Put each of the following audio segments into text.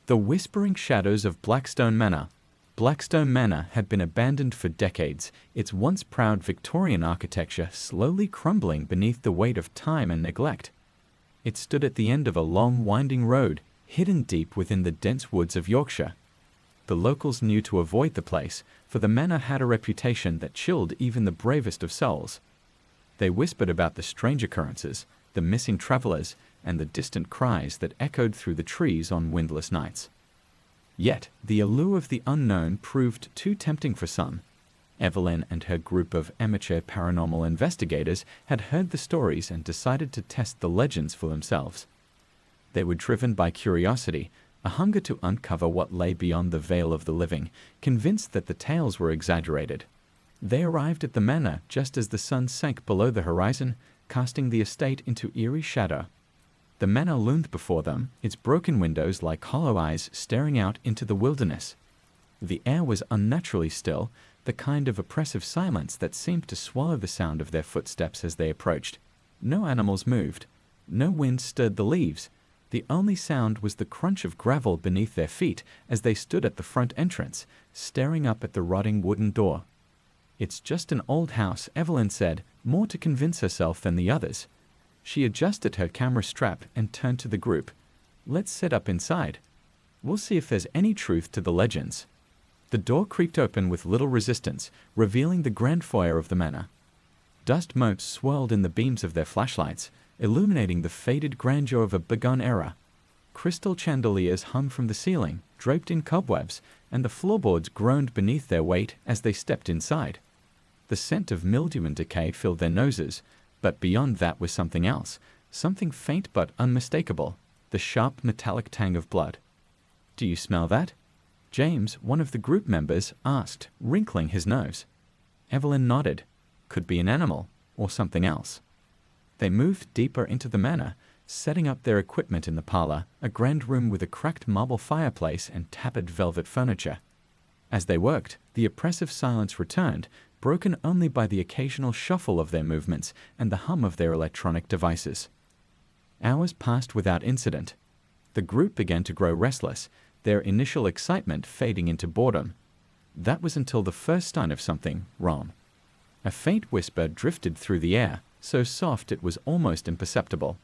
The whispering shadows of Blackstone Manor. Blackstone Manor had been abandoned for decades, its once proud Victorian architecture slowly crumbling beneath the weight of time and neglect. It stood at the end of a long, winding road, hidden deep within the dense woods of Yorkshire. The locals knew to avoid the place, for the manor had a reputation that chilled even the bravest of souls. They whispered about the strange occurrences, the missing travelers, and the distant cries that echoed through the trees on windless nights. Yet, the allure of the unknown proved too tempting for some. Evelyn and her group of amateur paranormal investigators had heard the stories and decided to test the legends for themselves. They were driven by curiosity, a hunger to uncover what lay beyond the veil of the living, convinced that the tales were exaggerated. They arrived at the manor just as the sun sank below the horizon, casting the estate into eerie shadow. The manor loomed before them, its broken windows like hollow eyes staring out into the wilderness. The air was unnaturally still, the kind of oppressive silence that seemed to swallow the sound of their footsteps as they approached. No animals moved. No wind stirred the leaves. The only sound was the crunch of gravel beneath their feet as they stood at the front entrance, staring up at the rotting wooden door. "It's just an old house," Evelyn said, more to convince herself than the others. She adjusted her camera strap and turned to the group. "Let's set up inside. We'll see if there's any truth to the legends." The door creaked open with little resistance, revealing the grand foyer of the manor. Dust motes swirled in the beams of their flashlights, illuminating the faded grandeur of a bygone era. Crystal chandeliers hung from the ceiling, draped in cobwebs, and the floorboards groaned beneath their weight as they stepped inside. The scent of mildew and decay filled their noses, but beyond that was something else, something faint but unmistakable, the sharp metallic tang of blood. "Do you smell that?" James, one of the group members, asked, wrinkling his nose. Evelyn nodded. Could be an animal, or something else. They moved deeper into the manor, setting up their equipment in the parlor, a grand room with a cracked marble fireplace and tapered velvet furniture. As they worked, the oppressive silence returned, broken only by the occasional shuffle of their movements and the hum of their electronic devices. Hours passed without incident. The group began to grow restless, their initial excitement fading into boredom. That was until the first sign of something wrong. A faint whisper drifted through the air, so soft it was almost imperceptible.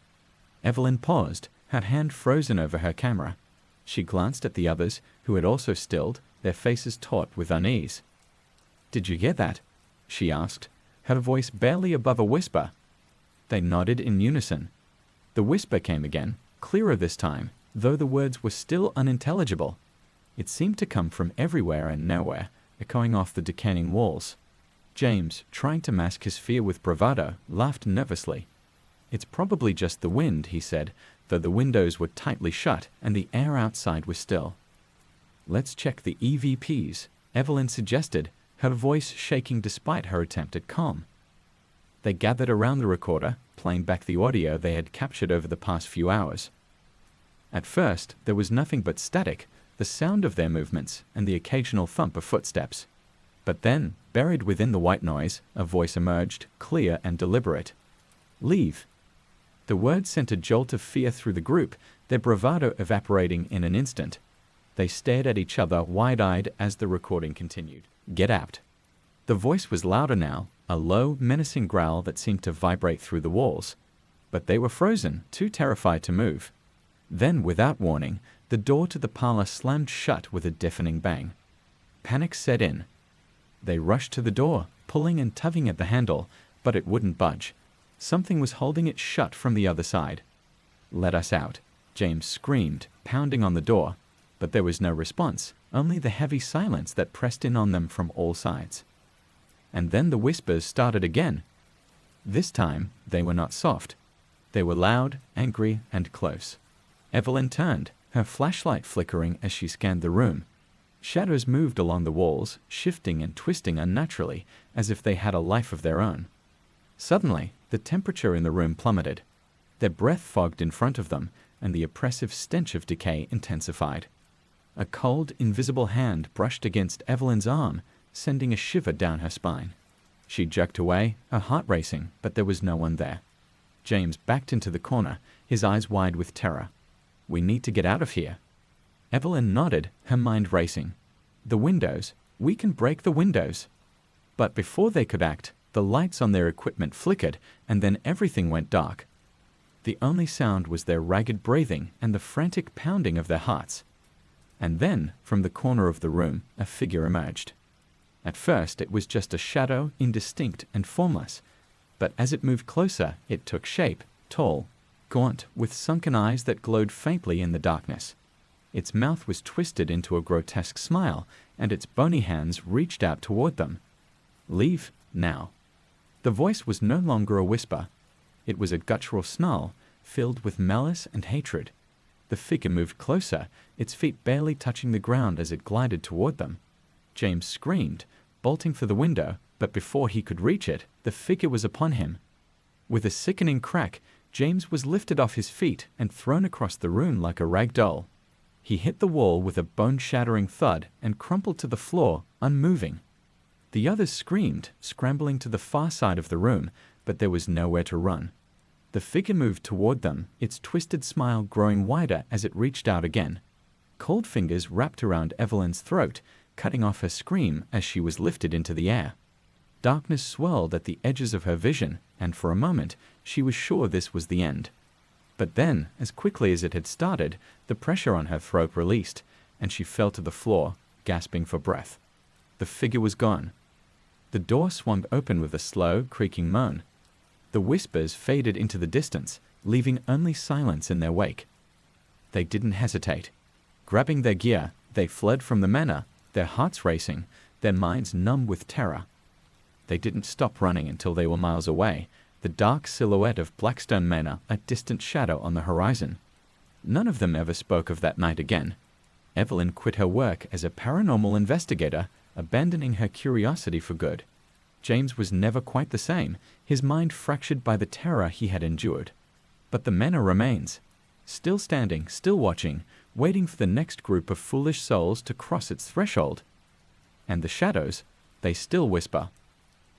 Evelyn paused, her hand frozen over her camera. She glanced at the others, who had also stilled, their faces taut with unease. "Did you hear that?" she asked, her voice barely above a whisper. They nodded in unison. The whisper came again, clearer this time, though the words were still unintelligible. It seemed to come from everywhere and nowhere, echoing off the decaying walls. James, trying to mask his fear with bravado, laughed nervously. "It's probably just the wind," he said, though the windows were tightly shut and the air outside was still. "Let's check the EVPs," Evelyn suggested, her voice shaking despite her attempt at calm. They gathered around the recorder, playing back the audio they had captured over the past few hours. At first, there was nothing but static, the sound of their movements and the occasional thump of footsteps. But then, buried within the white noise, a voice emerged, clear and deliberate. "Leave." The words sent a jolt of fear through the group, their bravado evaporating in an instant. They stared at each other wide-eyed as the recording continued. "Get out." The voice was louder now, a low, menacing growl that seemed to vibrate through the walls. But they were frozen, too terrified to move. Then, without warning, the door to the parlor slammed shut with a deafening bang. Panic set in. They rushed to the door, pulling and tugging at the handle, but it wouldn't budge. Something was holding it shut from the other side. "Let us out," James screamed, pounding on the door. But there was no response, only the heavy silence that pressed in on them from all sides. And then the whispers started again. This time, they were not soft. They were loud, angry, and close. Evelyn turned, her flashlight flickering as she scanned the room. Shadows moved along the walls, shifting and twisting unnaturally, as if they had a life of their own. Suddenly, the temperature in the room plummeted. Their breath fogged in front of them, and the oppressive stench of decay intensified. A cold, invisible hand brushed against Evelyn's arm, sending a shiver down her spine. She jerked away, her heart racing, but there was no one there. James backed into the corner, his eyes wide with terror. "We need to get out of here." Evelyn nodded, her mind racing. The windows. We can break the windows. But before they could act, the lights on their equipment flickered, and then everything went dark. The only sound was their ragged breathing and the frantic pounding of their hearts. And then, from the corner of the room, a figure emerged. At first, it was just a shadow, indistinct and formless. But as it moved closer, it took shape, tall, gaunt, with sunken eyes that glowed faintly in the darkness. Its mouth was twisted into a grotesque smile, and its bony hands reached out toward them. Leave, now. The voice was no longer a whisper. It was a guttural snarl, filled with malice and hatred. The figure moved closer, its feet barely touching the ground as it glided toward them. James screamed, bolting for the window, but before he could reach it, the figure was upon him. With a sickening crack, James was lifted off his feet and thrown across the room like a rag doll. He hit the wall with a bone-shattering thud and crumpled to the floor, unmoving. The others screamed, scrambling to the far side of the room, but there was nowhere to run. The figure moved toward them, its twisted smile growing wider as it reached out again. Cold fingers wrapped around Evelyn's throat, cutting off her scream as she was lifted into the air. Darkness swirled at the edges of her vision, and for a moment, she was sure this was the end. But then, as quickly as it had started, the pressure on her throat released, and she fell to the floor, gasping for breath. The figure was gone. The door swung open with a slow, creaking moan. The whispers faded into the distance, leaving only silence in their wake. They didn't hesitate. Grabbing their gear, they fled from the manor, their hearts racing, their minds numb with terror. They didn't stop running until they were miles away, the dark silhouette of Blackstone Manor a distant shadow on the horizon. None of them ever spoke of that night again. Evelyn quit her work as a paranormal investigator, abandoning her curiosity for good. James was never quite the same, his mind fractured by the terror he had endured. But the manor remains, still standing, still watching, waiting for the next group of foolish souls to cross its threshold. And the shadows, they still whisper,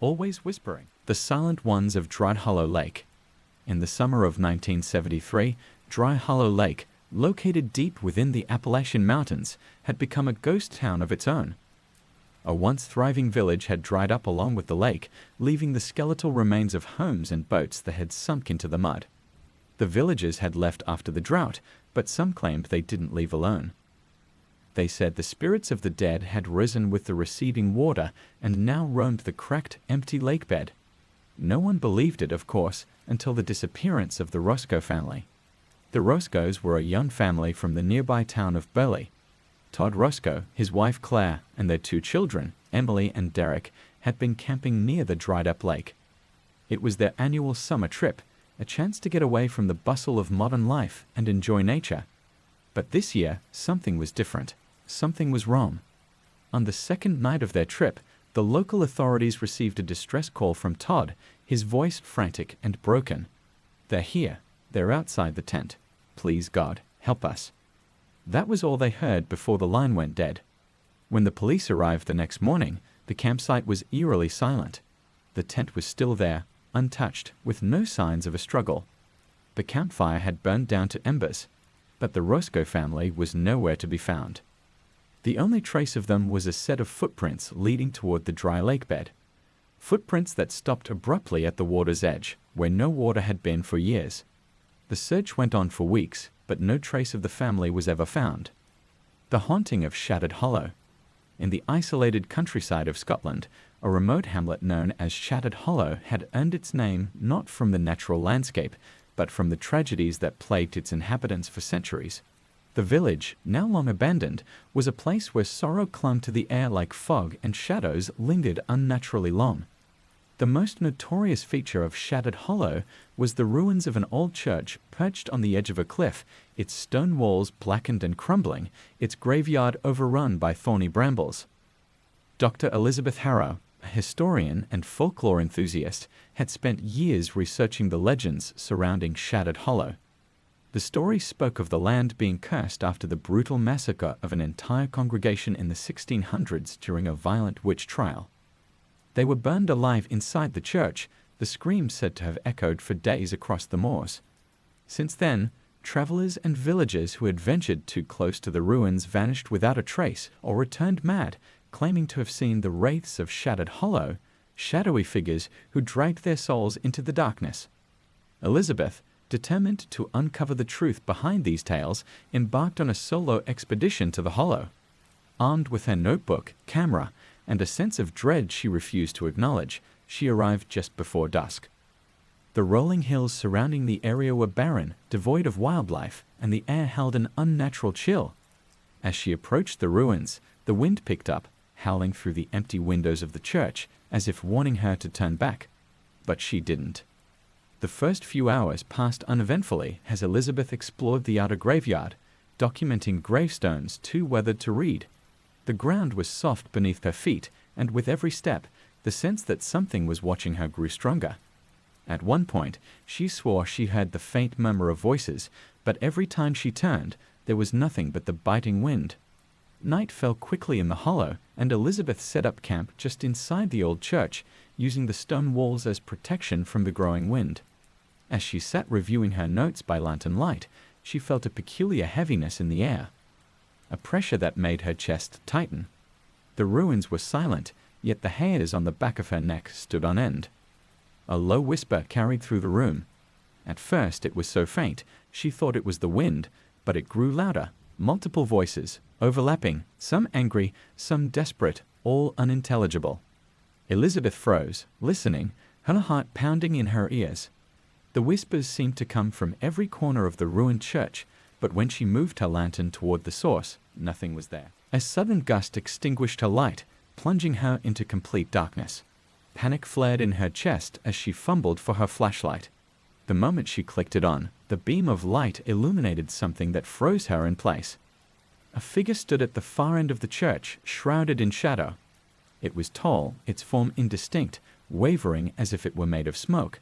always whispering. The silent ones of Dry Hollow Lake. In the summer of 1973, Dry Hollow Lake, located deep within the Appalachian Mountains, had become a ghost town of its own. A once thriving village had dried up along with the lake, leaving the skeletal remains of homes and boats that had sunk into the mud. The villagers had left after the drought, but some claimed they didn't leave alone. They said the spirits of the dead had risen with the receding water and now roamed the cracked, empty lake bed. No one believed it, of course, until the disappearance of the Roscoe family. The Roscoes were a young family from the nearby town of Burley. Todd Roscoe, his wife Claire, and their two children, Emily and Derek, had been camping near the dried-up lake. It was their annual summer trip, a chance to get away from the bustle of modern life and enjoy nature. But this year, something was different. Something was wrong. On the second night of their trip, the local authorities received a distress call from Todd, his voice frantic and broken. "They're here. They're outside the tent. Please, God, help us." That was all they heard before the line went dead. When the police arrived the next morning, the campsite was eerily silent. The tent was still there, untouched, with no signs of a struggle. The campfire had burned down to embers, but the Roscoe family was nowhere to be found. The only trace of them was a set of footprints leading toward the dry lake bed. Footprints that stopped abruptly at the water's edge, where no water had been for years. The search went on for weeks, but no trace of the family was ever found. The haunting of Shattered Hollow. In the isolated countryside of Scotland, a remote hamlet known as Shattered Hollow had earned its name not from the natural landscape, but from the tragedies that plagued its inhabitants for centuries. The village, now long abandoned, was a place where sorrow clung to the air like fog and shadows lingered unnaturally long. The most notorious feature of Shattered Hollow was the ruins of an old church perched on the edge of a cliff, its stone walls blackened and crumbling, its graveyard overrun by thorny brambles. Dr. Elizabeth Harrow, a historian and folklore enthusiast, had spent years researching the legends surrounding Shattered Hollow. The story spoke of the land being cursed after the brutal massacre of an entire congregation in the 1600s during a violent witch trial. They were burned alive inside the church, the screams said to have echoed for days across the moors. Since then, Travelers and villagers who had ventured too close to the ruins vanished without a trace or returned mad, claiming to have seen the wraiths of Shattered Hollow, shadowy figures who dragged their souls into the darkness. Elizabeth, determined to uncover the truth behind these tales, embarked on a solo expedition to the Hollow. Armed with her notebook, camera, and a sense of dread she refused to acknowledge, she arrived just before dusk. The rolling hills surrounding the area were barren, devoid of wildlife, and the air held an unnatural chill. As she approached the ruins, the wind picked up, howling through the empty windows of the church, as if warning her to turn back. But she didn't. The first few hours passed uneventfully as Elizabeth explored the outer graveyard, documenting gravestones too weathered to read. The ground was soft beneath her feet, and with every step, the sense that something was watching her grew stronger. At one point, she swore she heard the faint murmur of voices, but every time she turned, there was nothing but the biting wind. Night fell quickly in the hollow, and Elizabeth set up camp just inside the old church, using the stone walls as protection from the growing wind. As she sat reviewing her notes by lantern light, she felt a peculiar heaviness in the air, a pressure that made her chest tighten. The ruins were silent, yet the hairs on the back of her neck stood on end. A low whisper carried through the room. At first it was so faint, she thought it was the wind, but it grew louder, multiple voices, overlapping, some angry, some desperate, all unintelligible. Elizabeth froze, listening, her heart pounding in her ears. The whispers seemed to come from every corner of the ruined church, but when she moved her lantern toward the source, nothing was there. A sudden gust extinguished her light, plunging her into complete darkness. Panic flared in her chest as she fumbled for her flashlight. The moment she clicked it on, the beam of light illuminated something that froze her in place. A figure stood at the far end of the church, shrouded in shadow. It was tall, its form indistinct, wavering as if it were made of smoke.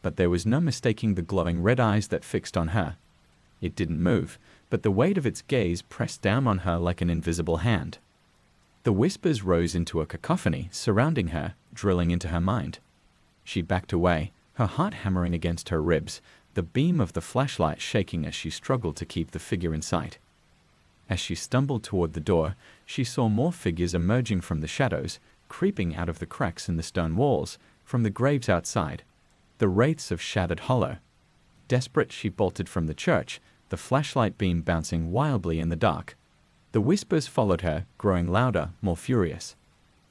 But there was no mistaking the glowing red eyes that fixed on her. It didn't move, but the weight of its gaze pressed down on her like an invisible hand. The whispers rose into a cacophony, surrounding her, drilling into her mind. She backed away, her heart hammering against her ribs, the beam of the flashlight shaking as she struggled to keep the figure in sight. As she stumbled toward the door, she saw more figures emerging from the shadows, creeping out of the cracks in the stone walls, from the graves outside. The wraiths of Shattered Hollow. Desperate, she bolted from the church, the flashlight beam bouncing wildly in the dark. The whispers followed her, growing louder, more furious.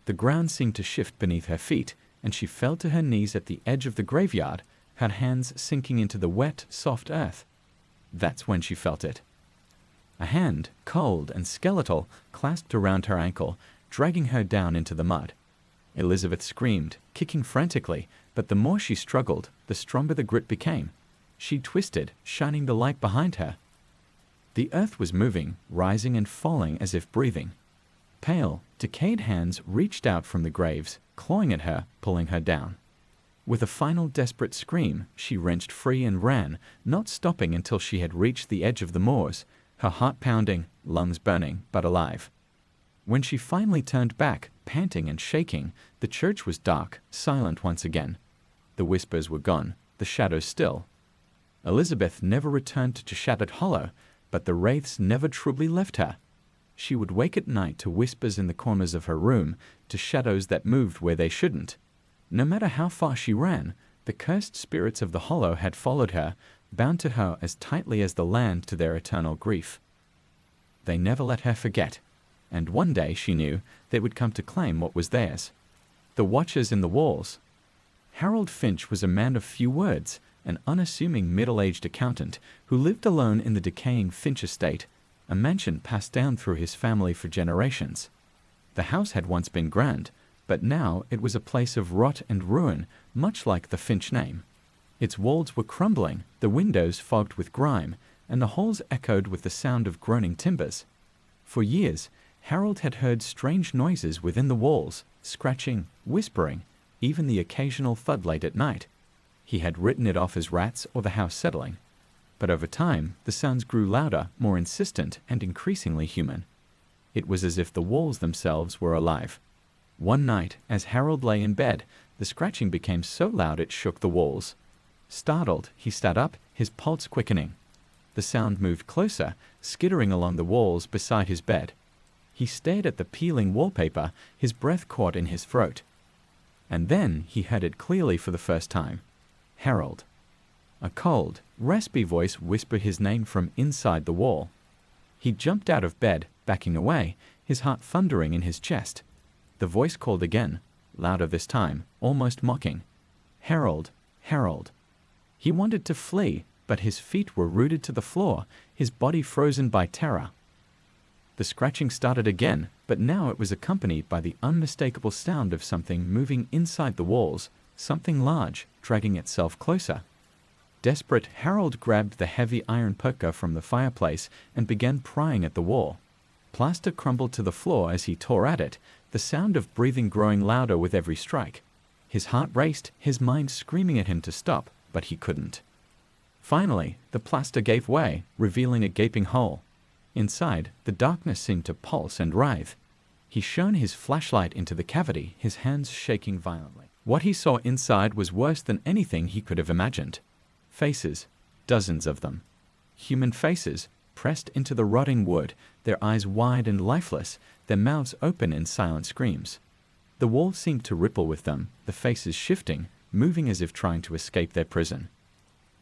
The ground seemed to shift beneath her feet, and she fell to her knees at the edge of the graveyard, her hands sinking into the wet, soft earth. That's when she felt it. A hand, cold and skeletal, clasped around her ankle, dragging her down into the mud. Elizabeth screamed, kicking frantically, but the more she struggled, the stronger the grip became. She twisted, shining the light behind her. The earth was moving, rising and falling as if breathing. Pale, decayed hands reached out from the graves, clawing at her, pulling her down. With a final desperate scream, she wrenched free and ran, not stopping until she had reached the edge of the moors, her heart pounding, lungs burning, but alive. When she finally turned back, panting and shaking, the church was dark, silent once again. The whispers were gone, the shadows still. Elizabeth never returned to Shattered Hollow, but the wraiths never truly left her. She would wake at night to whispers in the corners of her room, to shadows that moved where they shouldn't. No matter how far she ran, the cursed spirits of the Hollow had followed her, bound to her as tightly as the land to their eternal grief. They never let her forget, and one day, she knew, they would come to claim what was theirs. The watchers in the walls. Harold Finch was a man of few words, an unassuming middle-aged accountant who lived alone in the decaying Finch estate, a mansion passed down through his family for generations. The house had once been grand, but now it was a place of rot and ruin, much like the Finch name. Its walls were crumbling, the windows fogged with grime, and the halls echoed with the sound of groaning timbers. For years, Harold had heard strange noises within the walls, scratching, whispering, even the occasional thud late at night. He had written it off as rats or the house settling. But over time, the sounds grew louder, more insistent, and increasingly human. It was as if the walls themselves were alive. One night, as Harold lay in bed, the scratching became so loud it shook the walls. Startled, he sat up, his pulse quickening. The sound moved closer, skittering along the walls beside his bed. He stared at the peeling wallpaper, his breath caught in his throat. And then he heard it clearly for the first time. Harold. A cold, raspy voice whispered his name from inside the wall. He jumped out of bed, backing away, his heart thundering in his chest. The voice called again, louder this time, almost mocking. Harold, Harold. He wanted to flee, but his feet were rooted to the floor, his body frozen by terror. The scratching started again, but now it was accompanied by the unmistakable sound of something moving inside the walls, something large, dragging itself closer. Desperate, Harold grabbed the heavy iron poker from the fireplace and began prying at the wall. Plaster crumbled to the floor as he tore at it, the sound of breathing growing louder with every strike. His heart raced, his mind screaming at him to stop, but he couldn't. Finally, the plaster gave way, revealing a gaping hole. Inside, the darkness seemed to pulse and writhe. He shone his flashlight into the cavity, his hands shaking violently. What he saw inside was worse than anything he could have imagined. Faces, dozens of them. Human faces, pressed into the rotting wood, their eyes wide and lifeless, their mouths open in silent screams. The wall seemed to ripple with them, the faces shifting, moving as if trying to escape their prison.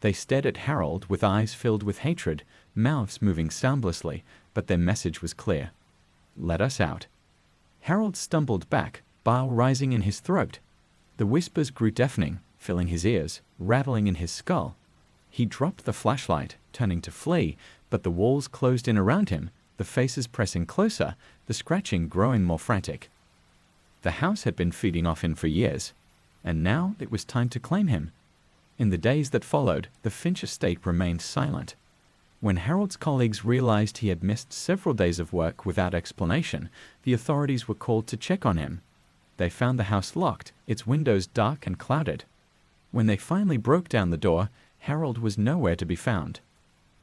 They stared at Harold with eyes filled with hatred, mouths moving soundlessly, but their message was clear. Let us out. Harold stumbled back, bile rising in his throat. The whispers grew deafening, filling his ears, rattling in his skull. He dropped the flashlight, turning to flee, but the walls closed in around him, the faces pressing closer, the scratching growing more frantic. The house had been feeding off him for years, and now it was time to claim him. In the days that followed, the Finch estate remained silent. When Harold's colleagues realized he had missed several days of work without explanation, the authorities were called to check on him. They found the house locked, its windows dark and clouded. When they finally broke down the door, Harold was nowhere to be found.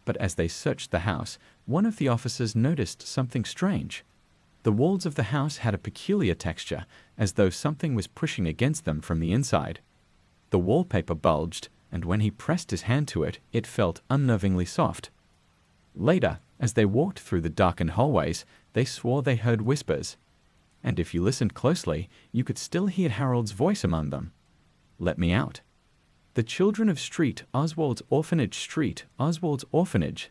But as they searched the house, one of the officers noticed something strange. The walls of the house had a peculiar texture, as though something was pushing against them from the inside. The wallpaper bulged, and when he pressed his hand to it, it felt unnervingly soft. Later, as they walked through the darkened hallways, they swore they heard whispers. And if you listened closely, you could still hear Harold's voice among them. Let me out. The children of Oswald's orphanage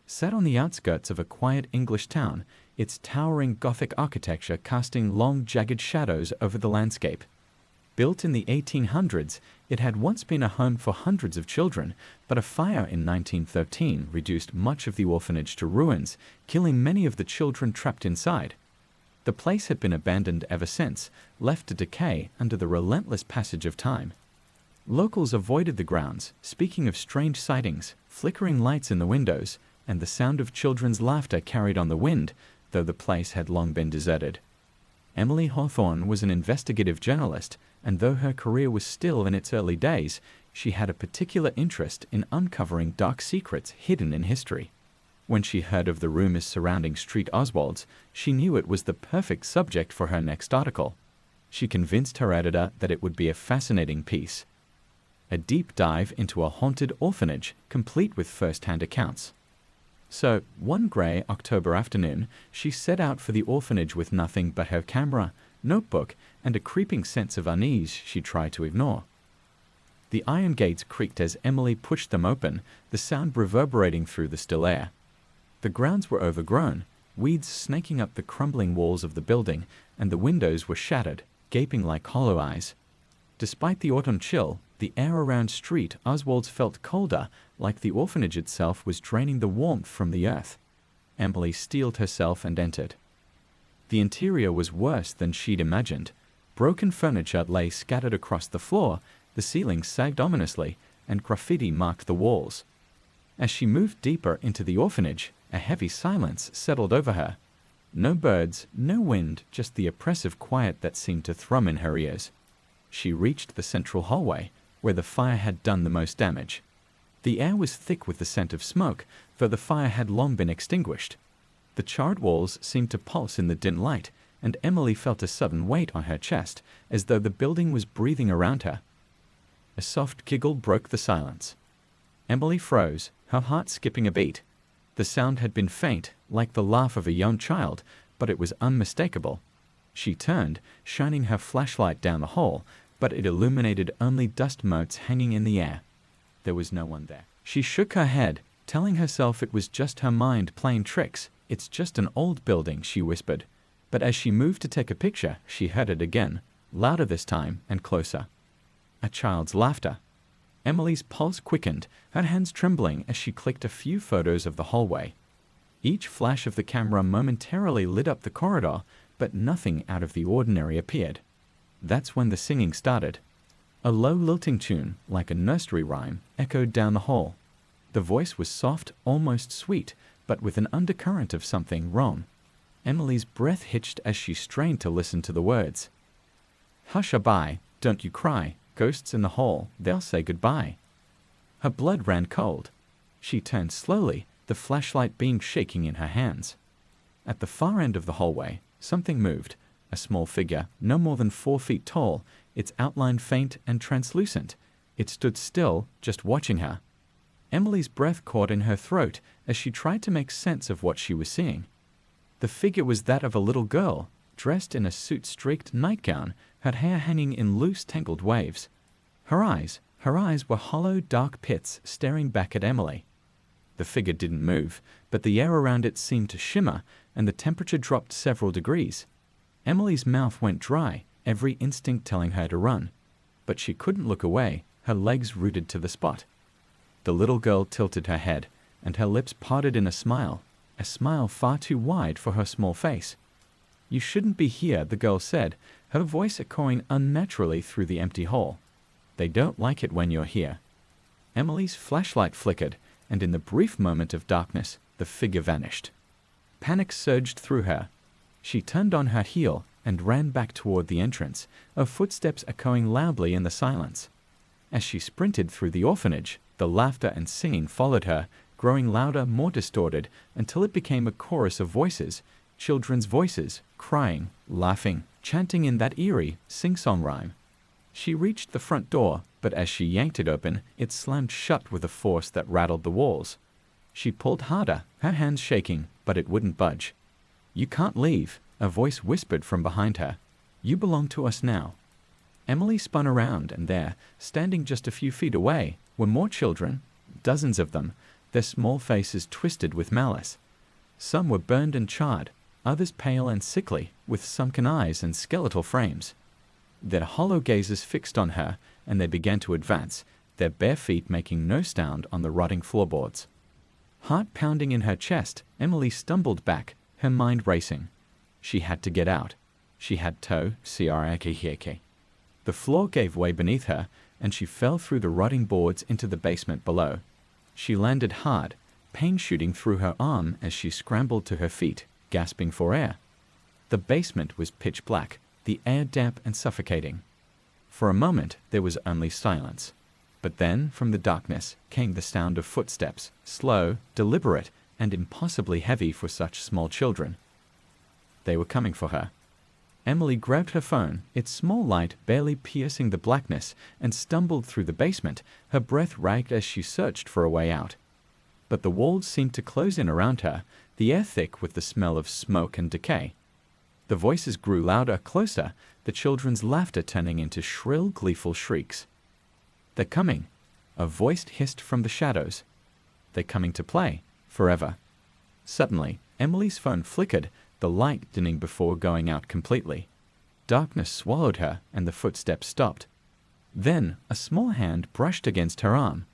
sat on the outskirts of a quiet English town, its towering Gothic architecture casting long, jagged shadows over the landscape. Built in the 1800s, it had once been a home for hundreds of children, but a fire in 1913 reduced much of the orphanage to ruins, killing many of the children trapped inside. The place had been abandoned ever since, left to decay under the relentless passage of time. Locals avoided the grounds, speaking of strange sightings, flickering lights in the windows, and the sound of children's laughter carried on the wind, though the place had long been deserted. Emily Hawthorne was an investigative journalist, and though her career was still in its early days, she had a particular interest in uncovering dark secrets hidden in history. When she heard of the rumors surrounding Oswald's, she knew it was the perfect subject for her next article. She convinced her editor that it would be a fascinating piece. A deep dive into a haunted orphanage, complete with first-hand accounts. So, one grey October afternoon, she set out for the orphanage with nothing but her camera, notebook, and a creeping sense of unease she tried to ignore. The iron gates creaked as Emily pushed them open, the sound reverberating through the still air. The grounds were overgrown, weeds snaking up the crumbling walls of the building, and the windows were shattered, gaping like hollow eyes. Despite the autumn chill, the air around Oswald's felt colder, like the orphanage itself was draining the warmth from the earth. Emily steeled herself and entered. The interior was worse than she'd imagined. Broken furniture lay scattered across the floor, the ceiling sagged ominously, and graffiti marked the walls. As she moved deeper into the orphanage, a heavy silence settled over her. No birds, no wind, just the oppressive quiet that seemed to thrum in her ears. She reached the central hallway, where the fire had done the most damage. The air was thick with the scent of smoke, though the fire had long been extinguished. The charred walls seemed to pulse in the dim light, and Emily felt a sudden weight on her chest, as though the building was breathing around her. A soft giggle broke the silence. Emily froze, her heart skipping a beat. The sound had been faint, like the laugh of a young child, but it was unmistakable. She turned, shining her flashlight down the hall, but it illuminated only dust motes hanging in the air. There was no one there. She shook her head, telling herself it was just her mind playing tricks. "It's just an old building," she whispered. But as she moved to take a picture, she heard it again, louder this time and closer. A child's laughter. Emily's pulse quickened, her hands trembling as she clicked a few photos of the hallway. Each flash of the camera momentarily lit up the corridor, but nothing out of the ordinary appeared. That's when the singing started. A low lilting tune, like a nursery rhyme, echoed down the hall. The voice was soft, almost sweet, but with an undercurrent of something wrong. Emily's breath hitched as she strained to listen to the words. "Hush-a-bye, don't you cry, ghosts in the hall, they'll say goodbye." Her blood ran cold. She turned slowly, the flashlight beam shaking in her hands. At the far end of the hallway, something moved, a small figure, no more than 4 feet tall, its outline faint and translucent. It stood still, just watching her. Emily's breath caught in her throat as she tried to make sense of what she was seeing. The figure was that of a little girl, dressed in a soot-streaked nightgown, her hair hanging in loose, tangled waves. Her eyes were hollow, dark pits staring back at Emily. The figure didn't move, but the air around it seemed to shimmer, and the temperature dropped several degrees. Emily's mouth went dry, every instinct telling her to run. But she couldn't look away, her legs rooted to the spot. The little girl tilted her head, and her lips parted in a smile far too wide for her small face. "You shouldn't be here," the girl said, her voice echoing unnaturally through the empty hall. "They don't like it when you're here." Emily's flashlight flickered, and in the brief moment of darkness, the figure vanished. Panic surged through her. She turned on her heel and ran back toward the entrance, her footsteps echoing loudly in the silence. As she sprinted through the orphanage, the laughter and singing followed her, growing louder, more distorted, until it became a chorus of voices, children's voices, crying, laughing, chanting in that eerie, sing-song rhyme. She reached the front door, but as she yanked it open, it slammed shut with a force that rattled the walls. She pulled harder, her hands shaking, but it wouldn't budge. "You can't leave," a voice whispered from behind her. "You belong to us now." Emily spun around, and there, standing just a few feet away, were more children, dozens of them, their small faces twisted with malice. Some were burned and charred, others pale and sickly, with sunken eyes and skeletal frames. Their hollow gazes fixed on her, and they began to advance, their bare feet making no sound on the rotting floorboards. Heart pounding in her chest, Emily stumbled back, her mind racing. She had to get out. She had to. The floor gave way beneath her, and she fell through the rotting boards into the basement below. She landed hard, pain shooting through her arm as she scrambled to her feet, gasping for air. The basement was pitch black, the air damp and suffocating. For a moment there was only silence. But then, from the darkness, came the sound of footsteps, slow, deliberate, and impossibly heavy for such small children. They were coming for her. Emily grabbed her phone, its small light barely piercing the blackness, and stumbled through the basement, her breath ragged as she searched for a way out. But the walls seemed to close in around her, the air thick with the smell of smoke and decay. The voices grew louder, closer, the children's laughter turning into shrill, gleeful shrieks. "They're coming," a voice hissed from the shadows. "They're coming to play, forever." Suddenly, Emily's phone flickered, the light dimming before going out completely. Darkness swallowed her, and the footsteps stopped. Then, a small hand brushed against her arm.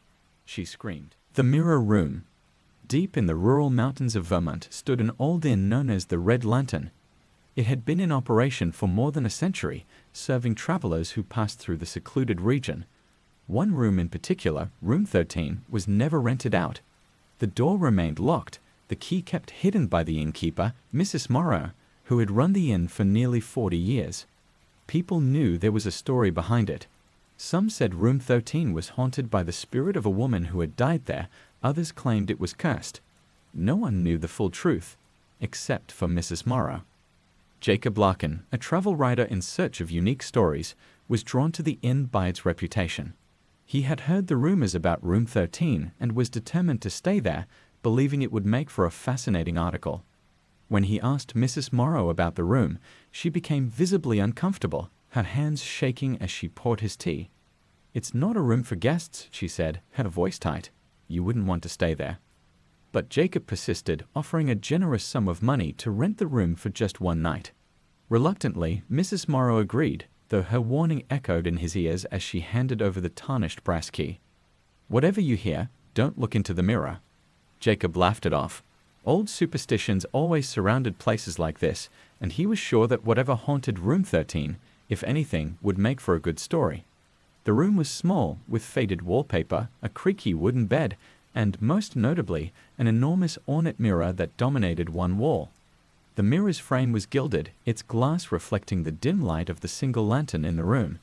She screamed. The Mirror Room. Deep in the rural mountains of Vermont stood an old inn known as the Red Lantern. It had been in operation for more than a century, serving travelers who passed through the secluded region. One room in particular, room 13, was never rented out. The door remained locked, the key kept hidden by the innkeeper, Mrs. Morrow, who had run the inn for nearly 40 years. People knew there was a story behind it. Some said room 13 was haunted by the spirit of a woman who had died there, others claimed it was cursed. No one knew the full truth, except for Mrs. Morrow. Jacob Larkin, a travel writer in search of unique stories, was drawn to the inn by its reputation. He had heard the rumors about room 13 and was determined to stay there, believing it would make for a fascinating article. When he asked Mrs. Morrow about the room, she became visibly uncomfortable, her hands shaking as she poured his tea. "It's not a room for guests," she said, her voice tight. "You wouldn't want to stay there." But Jacob persisted, offering a generous sum of money to rent the room for just one night. Reluctantly, Mrs. Morrow agreed, though her warning echoed in his ears as she handed over the tarnished brass key. "Whatever you hear, don't look into the mirror." Jacob laughed it off. Old superstitions always surrounded places like this, and he was sure that whatever haunted room 13, if anything, would make for a good story. The room was small, with faded wallpaper, a creaky wooden bed, and, most notably, an enormous ornate mirror that dominated one wall. The mirror's frame was gilded, its glass reflecting the dim light of the single lantern in the room.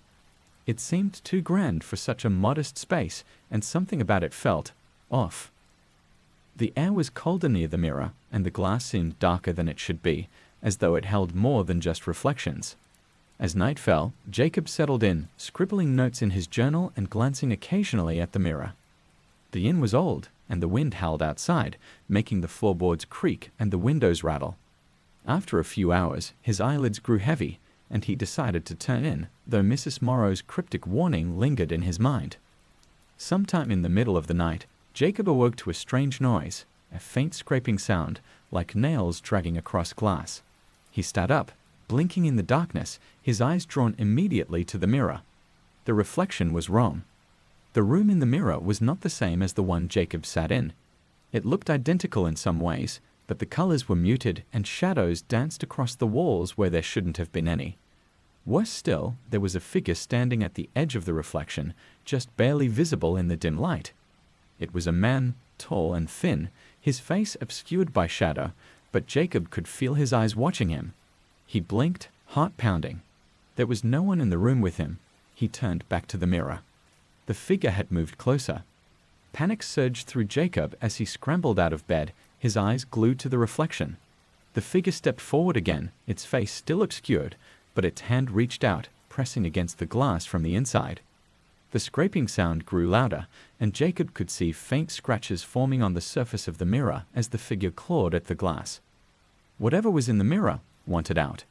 It seemed too grand for such a modest space, and something about it felt off. The air was colder near the mirror, and the glass seemed darker than it should be, as though it held more than just reflections. As night fell, Jacob settled in, scribbling notes in his journal and glancing occasionally at the mirror. The inn was old, and the wind howled outside, making the floorboards creak and the windows rattle. After a few hours, his eyelids grew heavy, and he decided to turn in, though Mrs. Morrow's cryptic warning lingered in his mind. Sometime in the middle of the night, Jacob awoke to a strange noise, a faint scraping sound, like nails dragging across glass. He sat up, blinking in the darkness, his eyes drawn immediately to the mirror. The reflection was wrong. The room in the mirror was not the same as the one Jacob sat in. It looked identical in some ways, but the colors were muted and shadows danced across the walls where there shouldn't have been any. Worse still, there was a figure standing at the edge of the reflection, just barely visible in the dim light. It was a man, tall and thin, his face obscured by shadow, but Jacob could feel his eyes watching him. He blinked, heart pounding. There was no one in the room with him. He turned back to the mirror. The figure had moved closer. Panic surged through Jacob as he scrambled out of bed, his eyes glued to the reflection. The figure stepped forward again, its face still obscured, but its hand reached out, pressing against the glass from the inside. The scraping sound grew louder, and Jacob could see faint scratches forming on the surface of the mirror as the figure clawed at the glass. Whatever was in the mirror wanted out.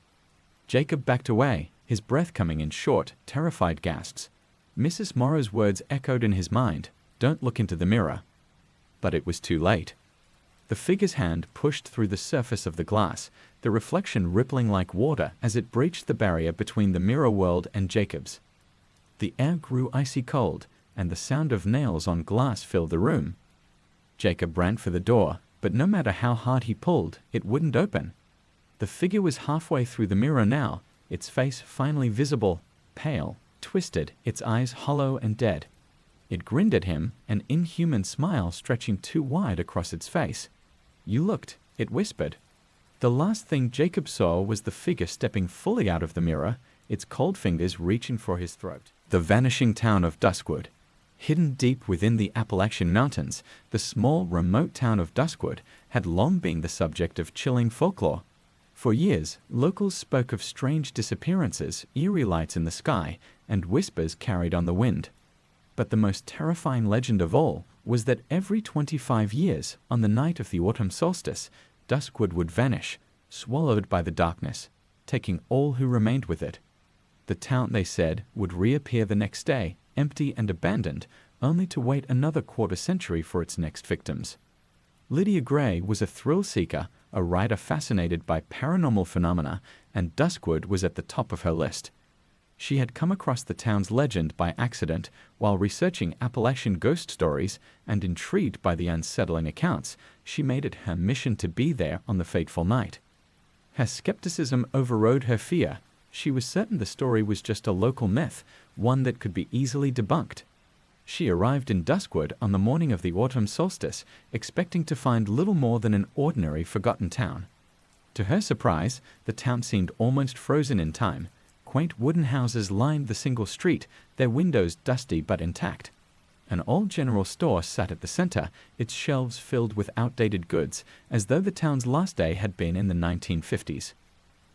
Jacob backed away, his breath coming in short, terrified gasps. Mrs. Morrow's words echoed in his mind, "Don't look into the mirror." But it was too late. The figure's hand pushed through the surface of the glass, the reflection rippling like water as it breached the barrier between the mirror world and Jacob's. The air grew icy cold, and the sound of nails on glass filled the room. Jacob ran for the door, but no matter how hard he pulled, it wouldn't open. The figure was halfway through the mirror now, its face finally visible, pale, twisted, its eyes hollow and dead. It grinned at him, an inhuman smile stretching too wide across its face. "You looked," it whispered. The last thing Jacob saw was the figure stepping fully out of the mirror, its cold fingers reaching for his throat. The vanishing town of Duskwood. Hidden deep within the Appalachian Mountains, the small, remote town of Duskwood had long been the subject of chilling folklore. For years, locals spoke of strange disappearances, eerie lights in the sky, and whispers carried on the wind. But the most terrifying legend of all was that every 25 years, on the night of the autumn solstice, Duskwood would vanish, swallowed by the darkness, taking all who remained with it. The town, they said, would reappear the next day, empty and abandoned, only to wait another quarter century for its next victims. Lydia Gray was a thrill-seeker, a writer fascinated by paranormal phenomena, and Duskwood was at the top of her list. She had come across the town's legend by accident while researching Appalachian ghost stories, and intrigued by the unsettling accounts, she made it her mission to be there on the fateful night. Her skepticism overrode her fear. She was certain the story was just a local myth, one that could be easily debunked. She arrived in Duskwood on the morning of the autumn solstice, expecting to find little more than an ordinary forgotten town. To her surprise, the town seemed almost frozen in time. Quaint wooden houses lined the single street, their windows dusty but intact. An old general store sat at the center, its shelves filled with outdated goods, as though the town's last day had been in the 1950s.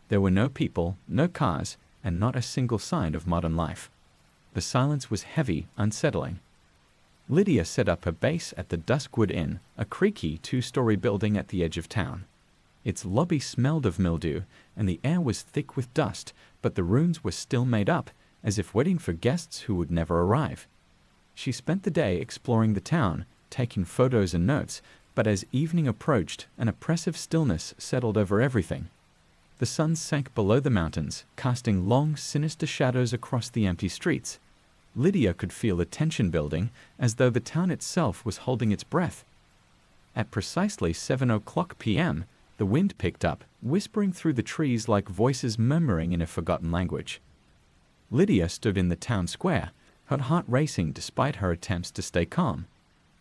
There were no people, no cars, and not a single sign of modern life. The silence was heavy, unsettling. Lydia set up her base at the Duskwood Inn, a creaky two-story building at the edge of town. Its lobby smelled of mildew, and the air was thick with dust, but the rooms were still made up, as if waiting for guests who would never arrive. She spent the day exploring the town, taking photos and notes, but as evening approached, an oppressive stillness settled over everything. The sun sank below the mountains, casting long, sinister shadows across the empty streets. Lydia could feel a tension building, as though the town itself was holding its breath. At precisely 7 p.m., the wind picked up, whispering through the trees like voices murmuring in a forgotten language. Lydia stood in the town square, her heart racing despite her attempts to stay calm.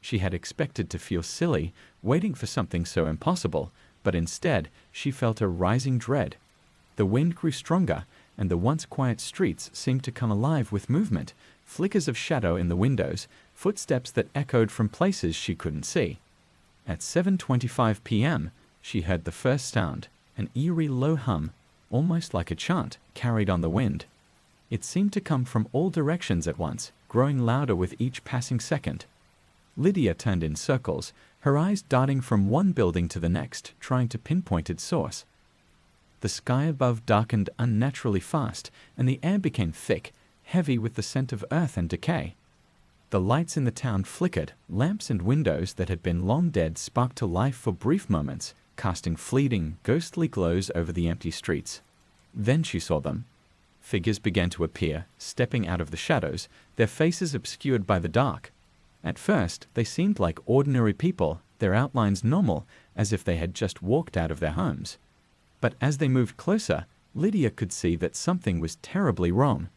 She had expected to feel silly, waiting for something so impossible, but instead she felt a rising dread. The wind grew stronger, and the once quiet streets seemed to come alive with movement, flickers of shadow in the windows, footsteps that echoed from places she couldn't see. At 7:25 p.m., she heard the first sound, an eerie low hum, almost like a chant, carried on the wind. It seemed to come from all directions at once, growing louder with each passing second. Lydia turned in circles, her eyes darting from one building to the next, trying to pinpoint its source. The sky above darkened unnaturally fast, and the air became thick, heavy with the scent of earth and decay. The lights in the town flickered, lamps and windows that had been long dead sparked to life for brief moments, casting fleeting, ghostly glows over the empty streets. Then she saw them. Figures began to appear, stepping out of the shadows, their faces obscured by the dark. At first, they seemed like ordinary people, their outlines normal, as if they had just walked out of their homes. But as they moved closer, Lydia could see that something was terribly wrong.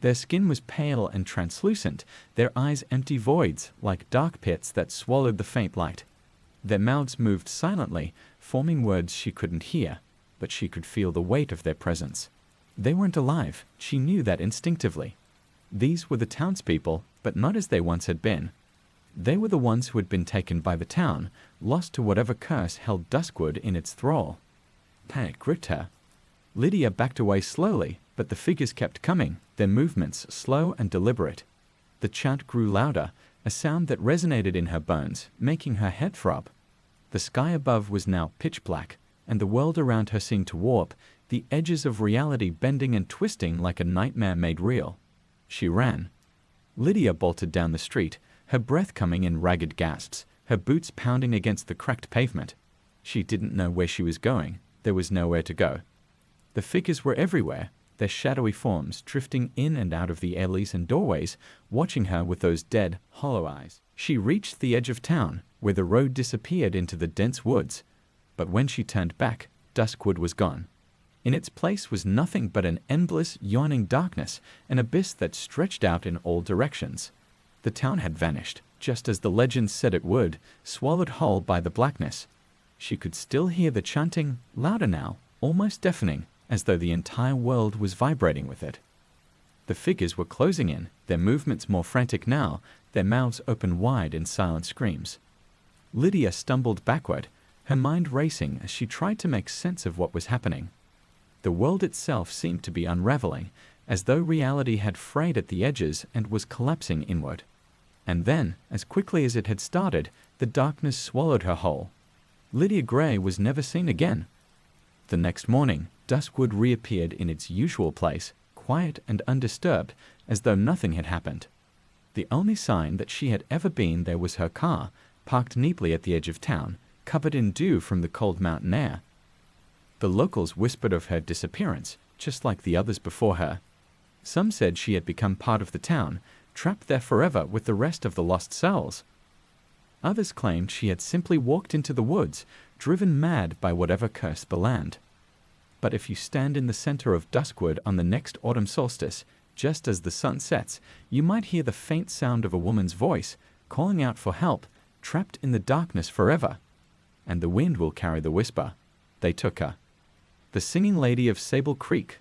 Their skin was pale and translucent, their eyes empty voids, like dark pits that swallowed the faint light. Their mouths moved silently, forming words she couldn't hear, but she could feel the weight of their presence. They weren't alive, she knew that instinctively. These were the townspeople, but not as they once had been. They were the ones who had been taken by the town, lost to whatever curse held Duskwood in its thrall. Panic gripped her. Lydia backed away slowly, but the figures kept coming, their movements slow and deliberate. The chant grew louder, a sound that resonated in her bones, making her head throb. The sky above was now pitch black, and the world around her seemed to warp, the edges of reality bending and twisting like a nightmare made real. She ran. Lydia bolted down the street, her breath coming in ragged gasps, her boots pounding against the cracked pavement. She didn't know where she was going. There was nowhere to go. The figures were everywhere, their shadowy forms drifting in and out of the alleys and doorways, watching her with those dead, hollow eyes. She reached the edge of town, where the road disappeared into the dense woods. But when she turned back, Duskwood was gone. In its place was nothing but an endless, yawning darkness, an abyss that stretched out in all directions. The town had vanished, just as the legend said it would, swallowed whole by the blackness. She could still hear the chanting, louder now, almost deafening, as though the entire world was vibrating with it. The figures were closing in, their movements more frantic now, their mouths open wide in silent screams. Lydia stumbled backward, her mind racing as she tried to make sense of what was happening. The world itself seemed to be unraveling, as though reality had frayed at the edges and was collapsing inward. And then, as quickly as it had started, the darkness swallowed her whole. Lydia Gray was never seen again. The next morning, Duskwood reappeared in its usual place, quiet and undisturbed, as though nothing had happened. The only sign that she had ever been there was her car, parked neatly at the edge of town, covered in dew from the cold mountain air. The locals whispered of her disappearance, just like the others before her. Some said she had become part of the town, trapped there forever with the rest of the lost souls. Others claimed she had simply walked into the woods, driven mad by whatever cursed the land. But if you stand in the center of Duskwood on the next autumn solstice, just as the sun sets, you might hear the faint sound of a woman's voice, calling out for help, trapped in the darkness forever. And the wind will carry the whisper. They took her. The Singing Lady of Sable Creek.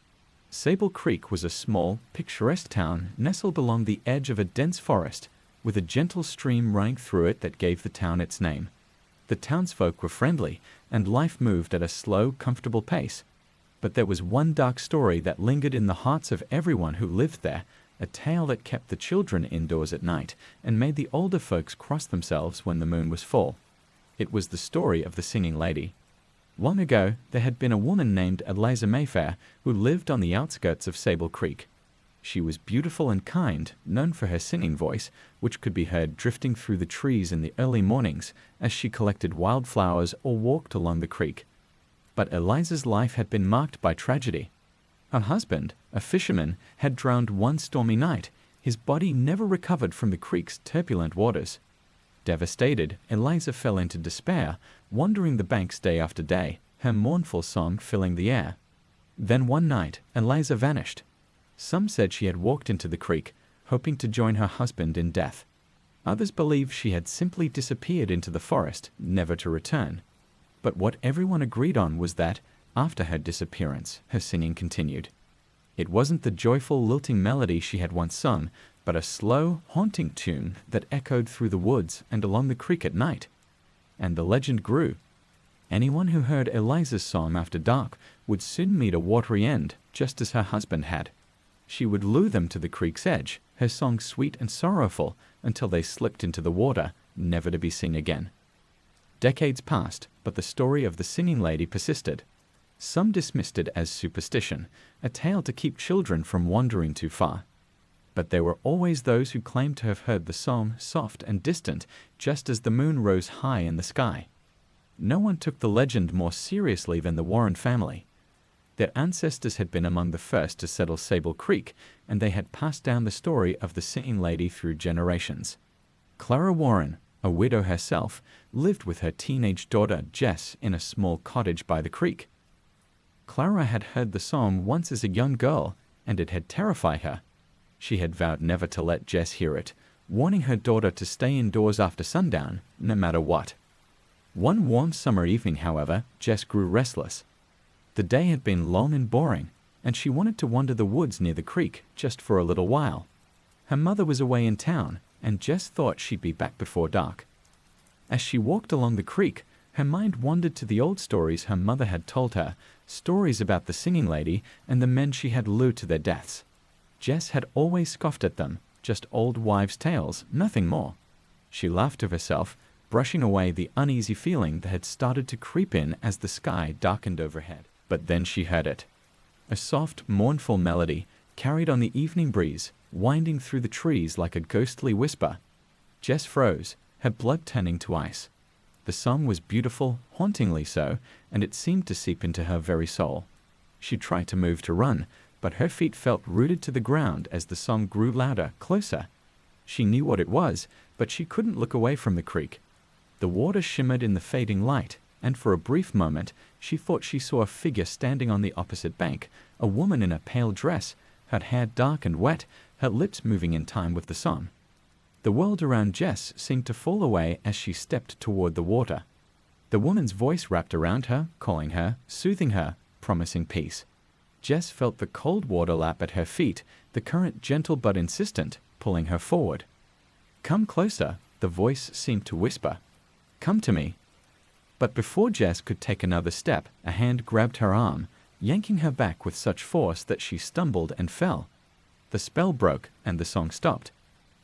Sable Creek was a small, picturesque town nestled along the edge of a dense forest, with a gentle stream running through it that gave the town its name. The townsfolk were friendly, and life moved at a slow, comfortable pace. But there was one dark story that lingered in the hearts of everyone who lived there, a tale that kept the children indoors at night and made the older folks cross themselves when the moon was full. It was the story of the singing lady. Long ago, there had been a woman named Eliza Mayfair who lived on the outskirts of Sable Creek. She was beautiful and kind, known for her singing voice, which could be heard drifting through the trees in the early mornings as she collected wildflowers or walked along the creek. But Eliza's life had been marked by tragedy. Her husband, a fisherman, had drowned one stormy night. His body never recovered from the creek's turbulent waters. Devastated, Eliza fell into despair, wandering the banks day after day, her mournful song filling the air. Then one night, Eliza vanished. Some said she had walked into the creek, hoping to join her husband in death. Others believed she had simply disappeared into the forest, never to return. But what everyone agreed on was that, after her disappearance, her singing continued. It wasn't the joyful, lilting melody she had once sung, but a slow, haunting tune that echoed through the woods and along the creek at night. And the legend grew. Anyone who heard Eliza's song after dark would soon meet a watery end, just as her husband had. She would lure them to the creek's edge, her song sweet and sorrowful, until they slipped into the water, never to be seen again. Decades passed, but the story of the singing lady persisted. Some dismissed it as superstition, a tale to keep children from wandering too far. But there were always those who claimed to have heard the song soft and distant, just as the moon rose high in the sky. No one took the legend more seriously than the Warren family. Their ancestors had been among the first to settle Sable Creek, and they had passed down the story of the singing lady through generations. Clara Warren, a widow herself, lived with her teenage daughter Jess in a small cottage by the creek. Clara had heard the song once as a young girl, and it had terrified her. She had vowed never to let Jess hear it, warning her daughter to stay indoors after sundown, no matter what. One warm summer evening, however, Jess grew restless. The day had been long and boring, and she wanted to wander the woods near the creek just for a little while. Her mother was away in town, and Jess thought she'd be back before dark. As she walked along the creek, her mind wandered to the old stories her mother had told her, stories about the singing lady and the men she had lured to their deaths. Jess had always scoffed at them, just old wives' tales, nothing more. She laughed to herself, brushing away the uneasy feeling that had started to creep in as the sky darkened overhead. But then she heard it. A soft, mournful melody, carried on the evening breeze, winding through the trees like a ghostly whisper. Jess froze, her blood turning to ice. The song was beautiful, hauntingly so, and it seemed to seep into her very soul. She tried to move to run, but her feet felt rooted to the ground as the song grew louder, closer. She knew what it was, but she couldn't look away from the creek. The water shimmered in the fading light, and for a brief moment she thought she saw a figure standing on the opposite bank, a woman in a pale dress, her hair dark and wet, her lips moving in time with the song. The world around Jess seemed to fall away as she stepped toward the water. The woman's voice wrapped around her, calling her, soothing her, promising peace. Jess felt the cold water lap at her feet, the current gentle but insistent, pulling her forward. "Come closer," the voice seemed to whisper. "Come to me." But before Jess could take another step, a hand grabbed her arm, yanking her back with such force that she stumbled and fell. The spell broke, and the song stopped.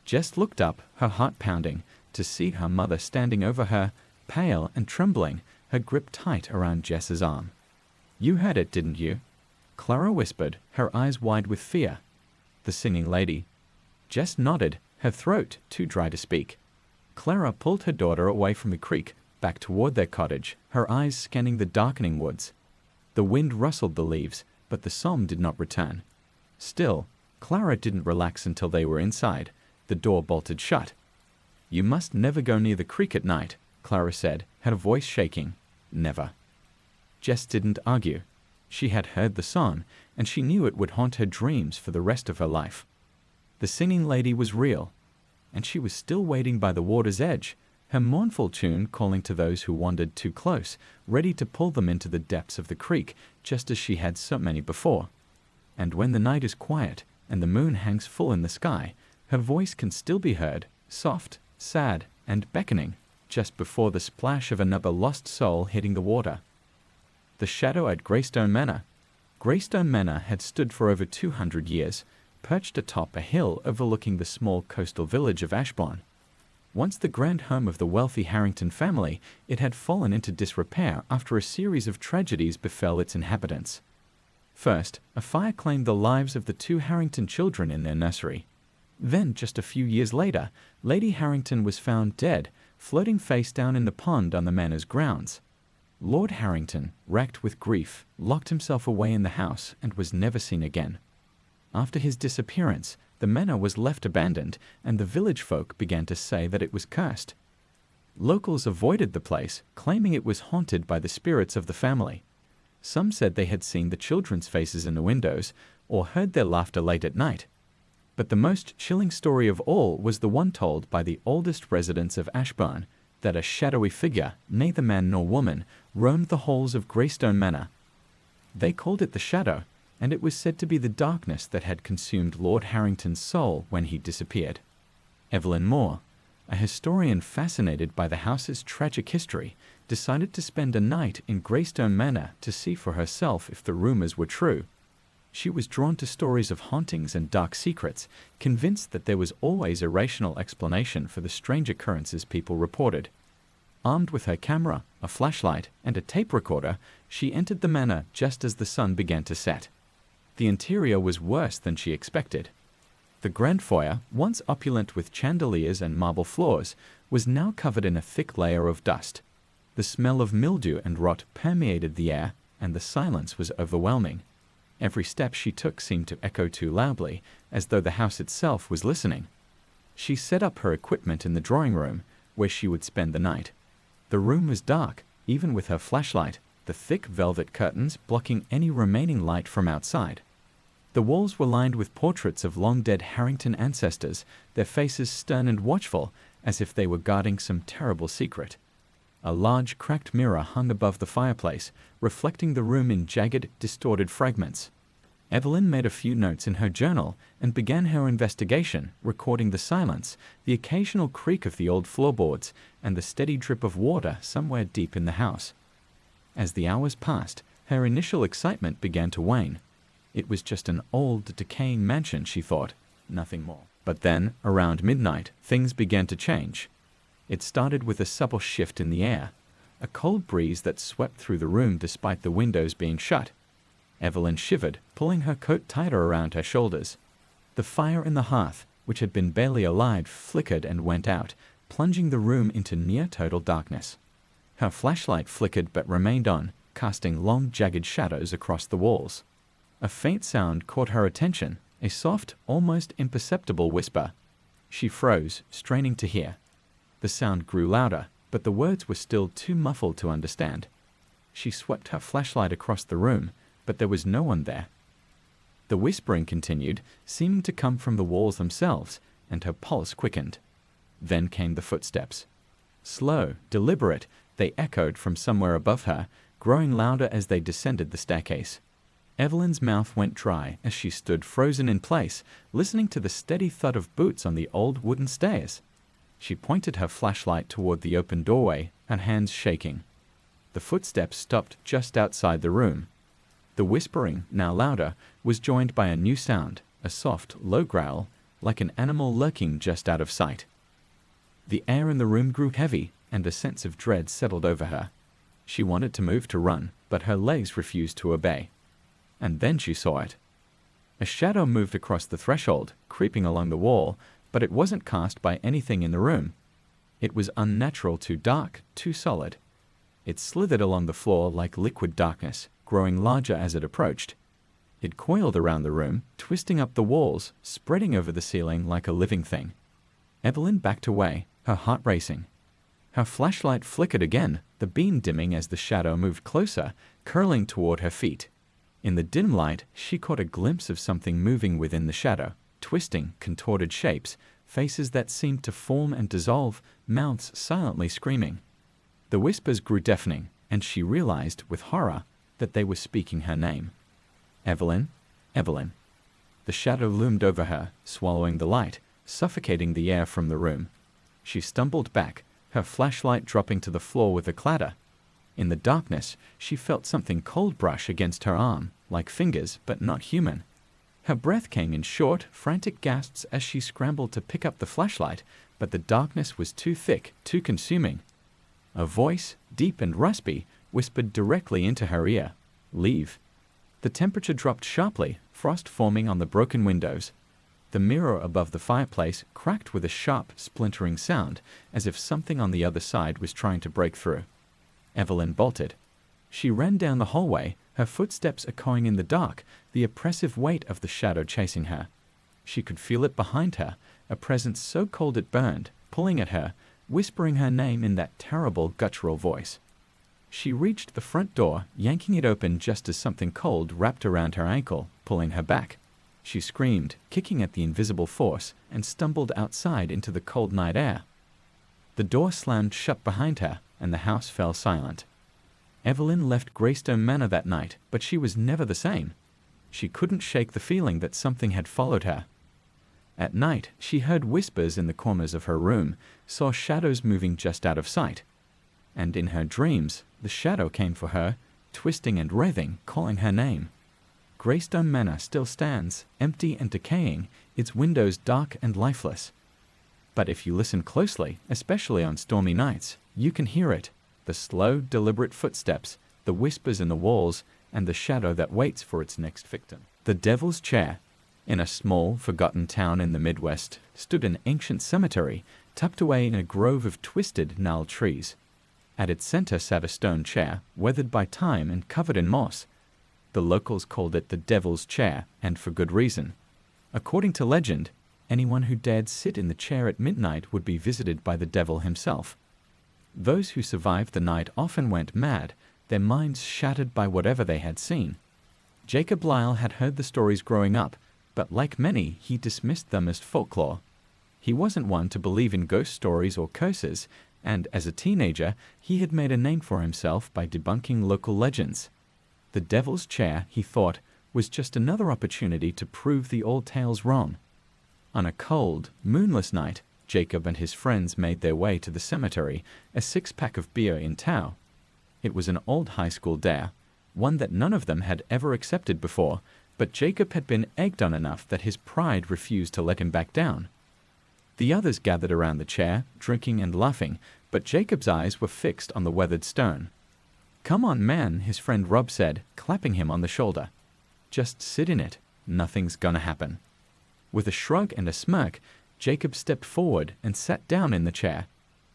Jess looked up, her heart pounding, to see her mother standing over her, pale and trembling, her grip tight around Jess's arm. "You heard it, didn't you?" Clara whispered, her eyes wide with fear. "The singing lady." Jess nodded, her throat too dry to speak. Clara pulled her daughter away from the creek, back toward their cottage, her eyes scanning the darkening woods. The wind rustled the leaves, but the song did not return. Still, Clara didn't relax until they were inside, the door bolted shut. "You must never go near the creek at night," Clara said, her voice shaking. "Never." Jess didn't argue. She had heard the song, and she knew it would haunt her dreams for the rest of her life. The singing lady was real, and she was still waiting by the water's edge, her mournful tune calling to those who wandered too close, ready to pull them into the depths of the creek, just as she had so many before. And when the night is quiet, and the moon hangs full in the sky, her voice can still be heard, soft, sad, and beckoning, just before the splash of another lost soul hitting the water. The shadow at Greystone Manor. Greystone Manor had stood for over 200 years, perched atop a hill overlooking the small coastal village of Ashbourne. Once the grand home of the wealthy Harrington family, it had fallen into disrepair after a series of tragedies befell its inhabitants. First, a fire claimed the lives of the 2 Harrington children in their nursery. Then, just a few years later, Lady Harrington was found dead, floating face down in the pond on the manor's grounds. Lord Harrington, racked with grief, locked himself away in the house and was never seen again. After his disappearance, the manor was left abandoned, and the village folk began to say that it was cursed. Locals avoided the place, claiming it was haunted by the spirits of the family. Some said they had seen the children's faces in the windows, or heard their laughter late at night. But the most chilling story of all was the one told by the oldest residents of Ashbourne, that a shadowy figure, neither man nor woman, roamed the halls of Greystone Manor. They called it the Shadow, and it was said to be the darkness that had consumed Lord Harrington's soul when he disappeared. Evelyn Moore, a historian fascinated by the house's tragic history, decided to spend a night in Greystone Manor to see for herself if the rumors were true. She was drawn to stories of hauntings and dark secrets, convinced that there was always a rational explanation for the strange occurrences people reported. Armed with her camera, a flashlight, and a tape recorder, she entered the manor just as the sun began to set. The interior was worse than she expected. The grand foyer, once opulent with chandeliers and marble floors, was now covered in a thick layer of dust. The smell of mildew and rot permeated the air, and the silence was overwhelming. Every step she took seemed to echo too loudly, as though the house itself was listening. She set up her equipment in the drawing room, where she would spend the night. The room was dark, even with her flashlight, the thick velvet curtains blocking any remaining light from outside. The walls were lined with portraits of long-dead Harrington ancestors, their faces stern and watchful, as if they were guarding some terrible secret. A large, cracked mirror hung above the fireplace, reflecting the room in jagged, distorted fragments. Evelyn made a few notes in her journal and began her investigation, recording the silence, the occasional creak of the old floorboards, and the steady drip of water somewhere deep in the house. As the hours passed, her initial excitement began to wane. It was just an old, decaying mansion, she thought, nothing more. But then, around midnight, things began to change. It started with a subtle shift in the air, a cold breeze that swept through the room despite the windows being shut. Evelyn shivered, pulling her coat tighter around her shoulders. The fire in the hearth, which had been barely alight, flickered and went out, plunging the room into near-total darkness. Her flashlight flickered but remained on, casting long, jagged shadows across the walls. A faint sound caught her attention, a soft, almost imperceptible whisper. She froze, straining to hear. The sound grew louder, but the words were still too muffled to understand. She swept her flashlight across the room, but there was no one there. The whispering continued, seeming to come from the walls themselves, and her pulse quickened. Then came the footsteps. Slow, deliberate, they echoed from somewhere above her, growing louder as they descended the staircase. Evelyn's mouth went dry as she stood frozen in place, listening to the steady thud of boots on the old wooden stairs. She pointed her flashlight toward the open doorway, her hands shaking. The footsteps stopped just outside the room. The whispering, now louder, was joined by a new sound, a soft, low growl, like an animal lurking just out of sight. The air in the room grew heavy, and a sense of dread settled over her. She wanted to move to run, but her legs refused to obey. And then she saw it. A shadow moved across the threshold, creeping along the wall, but it wasn't cast by anything in the room. It was unnatural, too dark, too solid. It slithered along the floor like liquid darkness, growing larger as it approached. It coiled around the room, twisting up the walls, spreading over the ceiling like a living thing. Evelyn backed away, her heart racing. Her flashlight flickered again, the beam dimming as the shadow moved closer, curling toward her feet. In the dim light, she caught a glimpse of something moving within the shadow, twisting, contorted shapes, faces that seemed to form and dissolve, mouths silently screaming. The whispers grew deafening, and she realized, with horror, that they were speaking her name. Evelyn, Evelyn. The shadow loomed over her, swallowing the light, suffocating the air from the room. She stumbled back, her flashlight dropping to the floor with a clatter. In the darkness, she felt something cold brush against her arm, like fingers, but not human. Her breath came in short, frantic gasps as she scrambled to pick up the flashlight, but the darkness was too thick, too consuming. A voice, deep and raspy, whispered directly into her ear, "Leave." The temperature dropped sharply, frost forming on the broken windows. The mirror above the fireplace cracked with a sharp, splintering sound, as if something on the other side was trying to break through. Evelyn bolted. She ran down the hallway, her footsteps echoing in the dark, the oppressive weight of the shadow chasing her. She could feel it behind her, a presence so cold it burned, pulling at her, whispering her name in that terrible guttural voice. She reached the front door, yanking it open just as something cold wrapped around her ankle, pulling her back. She screamed, kicking at the invisible force, and stumbled outside into the cold night air. The door slammed shut behind her, and the house fell silent. Evelyn left Greystone Manor that night, but she was never the same. She couldn't shake the feeling that something had followed her. At night, she heard whispers in the corners of her room, saw shadows moving just out of sight. And in her dreams, the shadow came for her, twisting and writhing, calling her name. Greystone Manor still stands, empty and decaying, its windows dark and lifeless. But if you listen closely, especially on stormy nights, you can hear it, the slow, deliberate footsteps, the whispers in the walls, and the shadow that waits for its next victim. The Devil's Chair. In a small, forgotten town in the Midwest stood an ancient cemetery, tucked away in a grove of twisted, gnarled trees. At its center sat a stone chair, weathered by time and covered in moss. The locals called it the Devil's Chair, and for good reason. According to legend, anyone who dared sit in the chair at midnight would be visited by the devil himself. Those who survived the night often went mad, their minds shattered by whatever they had seen. Jacob Lyle had heard the stories growing up, but like many, he dismissed them as folklore. He wasn't one to believe in ghost stories or curses, and as a teenager, he had made a name for himself by debunking local legends. The Devil's Chair, he thought, was just another opportunity to prove the old tales wrong. On a cold, moonless night, Jacob and his friends made their way to the cemetery, a six-pack of beer in tow. It was an old high school dare, one that none of them had ever accepted before, but Jacob had been egged on enough that his pride refused to let him back down. The others gathered around the chair, drinking and laughing, but Jacob's eyes were fixed on the weathered stone. "Come on, man," his friend Rob said, clapping him on the shoulder. "Just sit in it. Nothing's gonna happen." With a shrug and a smirk, Jacob stepped forward and sat down in the chair.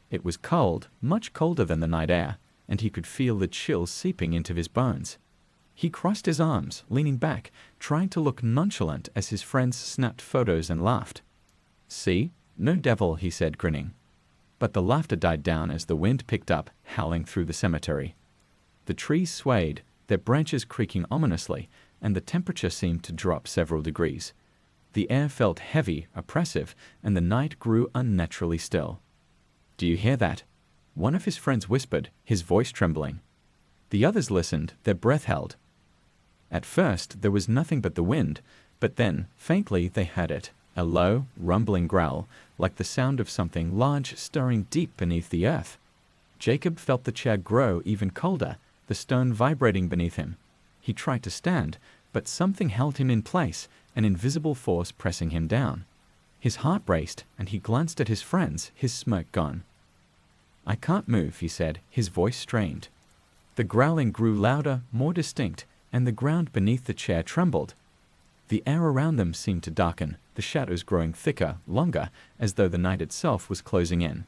It was cold, much colder than the night air, and he could feel the chill seeping into his bones. He crossed his arms, leaning back, trying to look nonchalant as his friends snapped photos and laughed. "See? No devil," he said, grinning. But the laughter died down as the wind picked up, howling through the cemetery. The trees swayed, their branches creaking ominously, and the temperature seemed to drop several degrees. The air felt heavy, oppressive, and the night grew unnaturally still. "Do you hear that?" one of his friends whispered, his voice trembling. The others listened, their breath held. At first, there was nothing but the wind, but then, faintly, they heard it, a low, rumbling growl, like the sound of something large stirring deep beneath the earth. Jacob felt the chair grow even colder, the stone vibrating beneath him. He tried to stand, but something held him in place, an invisible force pressing him down. His heart raced, and he glanced at his friends, his smirk gone. "I can't move," he said, his voice strained. The growling grew louder, more distinct, and the ground beneath the chair trembled. The air around them seemed to darken, the shadows growing thicker, longer, as though the night itself was closing in.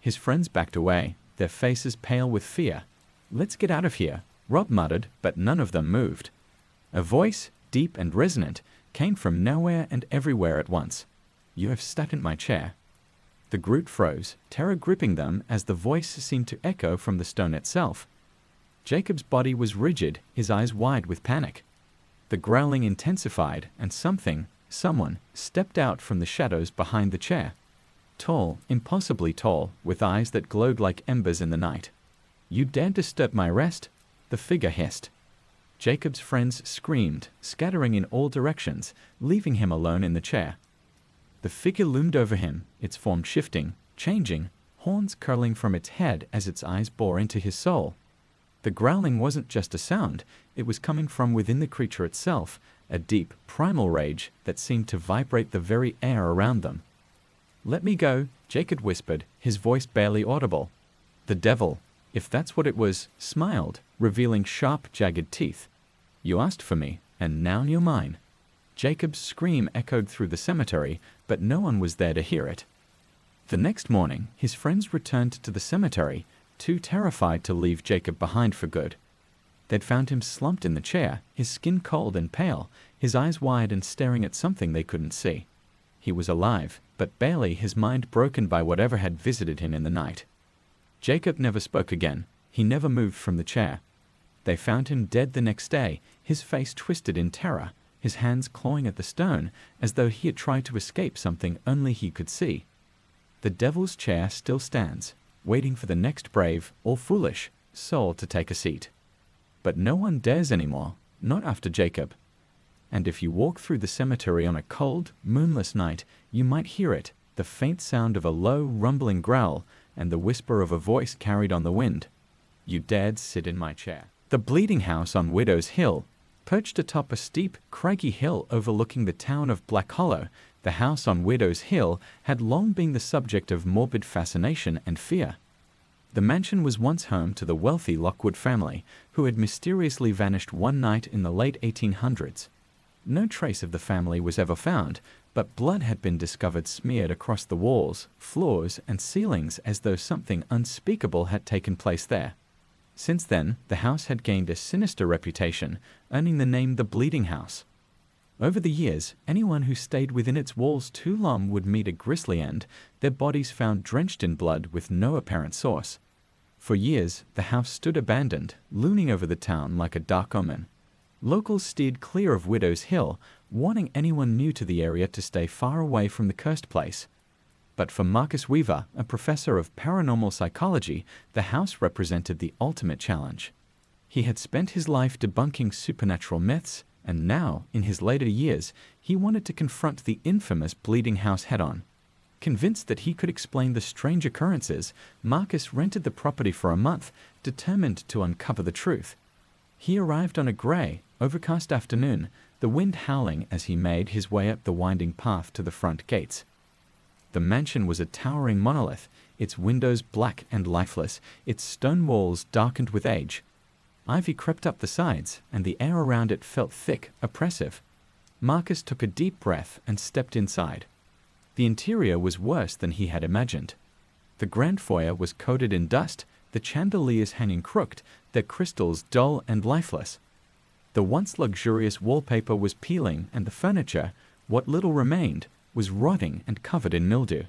His friends backed away, their faces pale with fear. "Let's get out of here," Rob muttered, but none of them moved. A voice, deep and resonant, came from nowhere and everywhere at once. "You have stuck in my chair." The group froze, terror gripping them as the voice seemed to echo from the stone itself. Jacob's body was rigid, his eyes wide with panic. The growling intensified, and someone, stepped out from the shadows behind the chair. Tall, impossibly tall, with eyes that glowed like embers in the night. "You dared disturb my rest?" the figure hissed. Jacob's friends screamed, scattering in all directions, leaving him alone in the chair. The figure loomed over him, its form shifting, changing, horns curling from its head as its eyes bore into his soul. The growling wasn't just a sound, it was coming from within the creature itself, a deep, primal rage that seemed to vibrate the very air around them. "Let me go," Jacob whispered, his voice barely audible. The devil, if that's what it was, smiled, revealing sharp, jagged teeth. "You asked for me, and now you're mine." Jacob's scream echoed through the cemetery, but no one was there to hear it. The next morning, his friends returned to the cemetery, too terrified to leave Jacob behind for good. They'd found him slumped in the chair, his skin cold and pale, his eyes wide and staring at something they couldn't see. He was alive, but barely, his mind broken by whatever had visited him in the night. Jacob never spoke again. He never moved from the chair. They found him dead the next day, his face twisted in terror, his hands clawing at the stone, as though he had tried to escape something only he could see. The devil's chair still stands, waiting for the next brave, or foolish, soul to take a seat. But no one dares anymore, not after Jacob. And if you walk through the cemetery on a cold, moonless night, you might hear it, the faint sound of a low, rumbling growl, and the whisper of a voice carried on the wind. "You dared sit in my chair." The Bleeding House on Widow's Hill, perched atop a steep, craggy hill overlooking the town of Black Hollow, the house on Widow's Hill had long been the subject of morbid fascination and fear. The mansion was once home to the wealthy Lockwood family, who had mysteriously vanished one night in the late 1800s. No trace of the family was ever found, but blood had been discovered smeared across the walls, floors, and ceilings as though something unspeakable had taken place there. Since then, the house had gained a sinister reputation, earning the name the Bleeding House. Over the years, anyone who stayed within its walls too long would meet a grisly end, their bodies found drenched in blood with no apparent source. For years, the house stood abandoned, looming over the town like a dark omen. Locals steered clear of Widow's Hill, warning anyone new to the area to stay far away from the cursed place. But for Marcus Weaver, a professor of paranormal psychology, the house represented the ultimate challenge. He had spent his life debunking supernatural myths, and now, in his later years, he wanted to confront the infamous Bleeding House head-on. Convinced that he could explain the strange occurrences, Marcus rented the property for a month, determined to uncover the truth. He arrived on a grey, overcast afternoon, the wind howling as he made his way up the winding path to the front gates. The mansion was a towering monolith, its windows black and lifeless, its stone walls darkened with age. Ivy crept up the sides, and the air around it felt thick, oppressive. Marcus took a deep breath and stepped inside. The interior was worse than he had imagined. The grand foyer was coated in dust, the chandeliers hanging crooked, their crystals dull and lifeless. The once luxurious wallpaper was peeling, and the furniture, what little remained, was rotting and covered in mildew.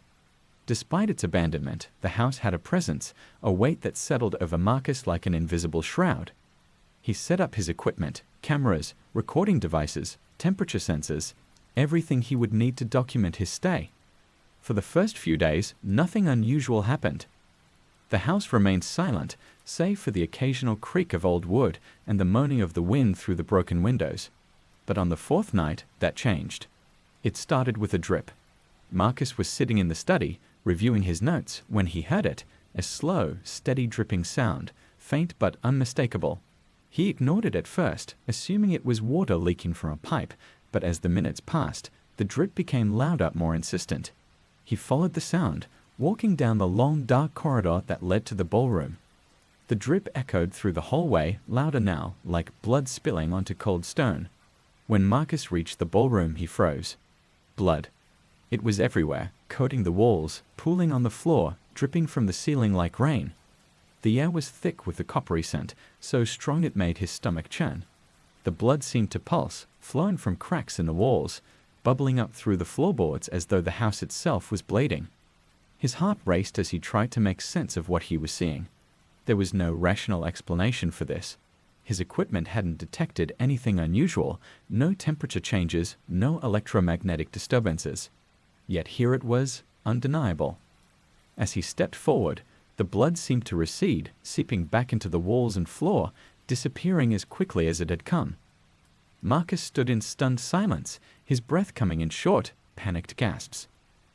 Despite its abandonment, the house had a presence, a weight that settled over Marcus like an invisible shroud. He set up his equipment, cameras, recording devices, temperature sensors, everything he would need to document his stay. For the first few days, nothing unusual happened. The house remained silent, save for the occasional creak of old wood and the moaning of the wind through the broken windows. But on the fourth night, that changed. It started with a drip. Marcus was sitting in the study, reviewing his notes, when he heard it, a slow, steady dripping sound, faint but unmistakable. He ignored it at first, assuming it was water leaking from a pipe, but as the minutes passed, the drip became louder, more insistent. He followed the sound, walking down the long, dark corridor that led to the ballroom. The drip echoed through the hallway, louder now, like blood spilling onto cold stone. When Marcus reached the ballroom, he froze. Blood. It was everywhere, coating the walls, pooling on the floor, dripping from the ceiling like rain. The air was thick with the coppery scent, so strong it made his stomach churn. The blood seemed to pulse, flowing from cracks in the walls, bubbling up through the floorboards as though the house itself was bleeding. His heart raced as he tried to make sense of what he was seeing. There was no rational explanation for this. His equipment hadn't detected anything unusual, no temperature changes, no electromagnetic disturbances. Yet here it was, undeniable. As he stepped forward, the blood seemed to recede, seeping back into the walls and floor, disappearing as quickly as it had come. Marcus stood in stunned silence, his breath coming in short, panicked gasps.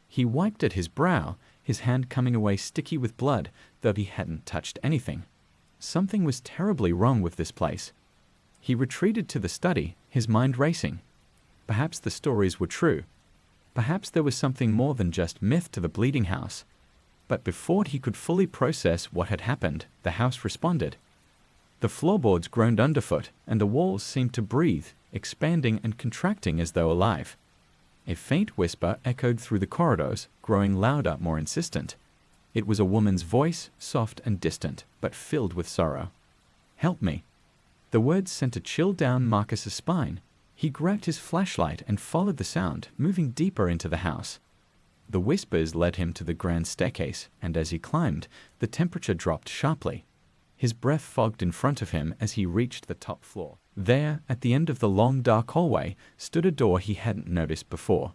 He wiped at his brow, his hand coming away sticky with blood, though he hadn't touched anything. Something was terribly wrong with this place. He retreated to the study, his mind racing. Perhaps the stories were true. Perhaps there was something more than just myth to the bleeding house. But before he could fully process what had happened, the house responded. The floorboards groaned underfoot, and the walls seemed to breathe, expanding and contracting as though alive. A faint whisper echoed through the corridors, growing louder, more insistent. It was a woman's voice, soft and distant, but filled with sorrow. "Help me." The words sent a chill down Marcus's spine. He grabbed his flashlight and followed the sound, moving deeper into the house. The whispers led him to the grand staircase, and as he climbed, the temperature dropped sharply. His breath fogged in front of him as he reached the top floor. There, at the end of the long dark hallway, stood a door he hadn't noticed before.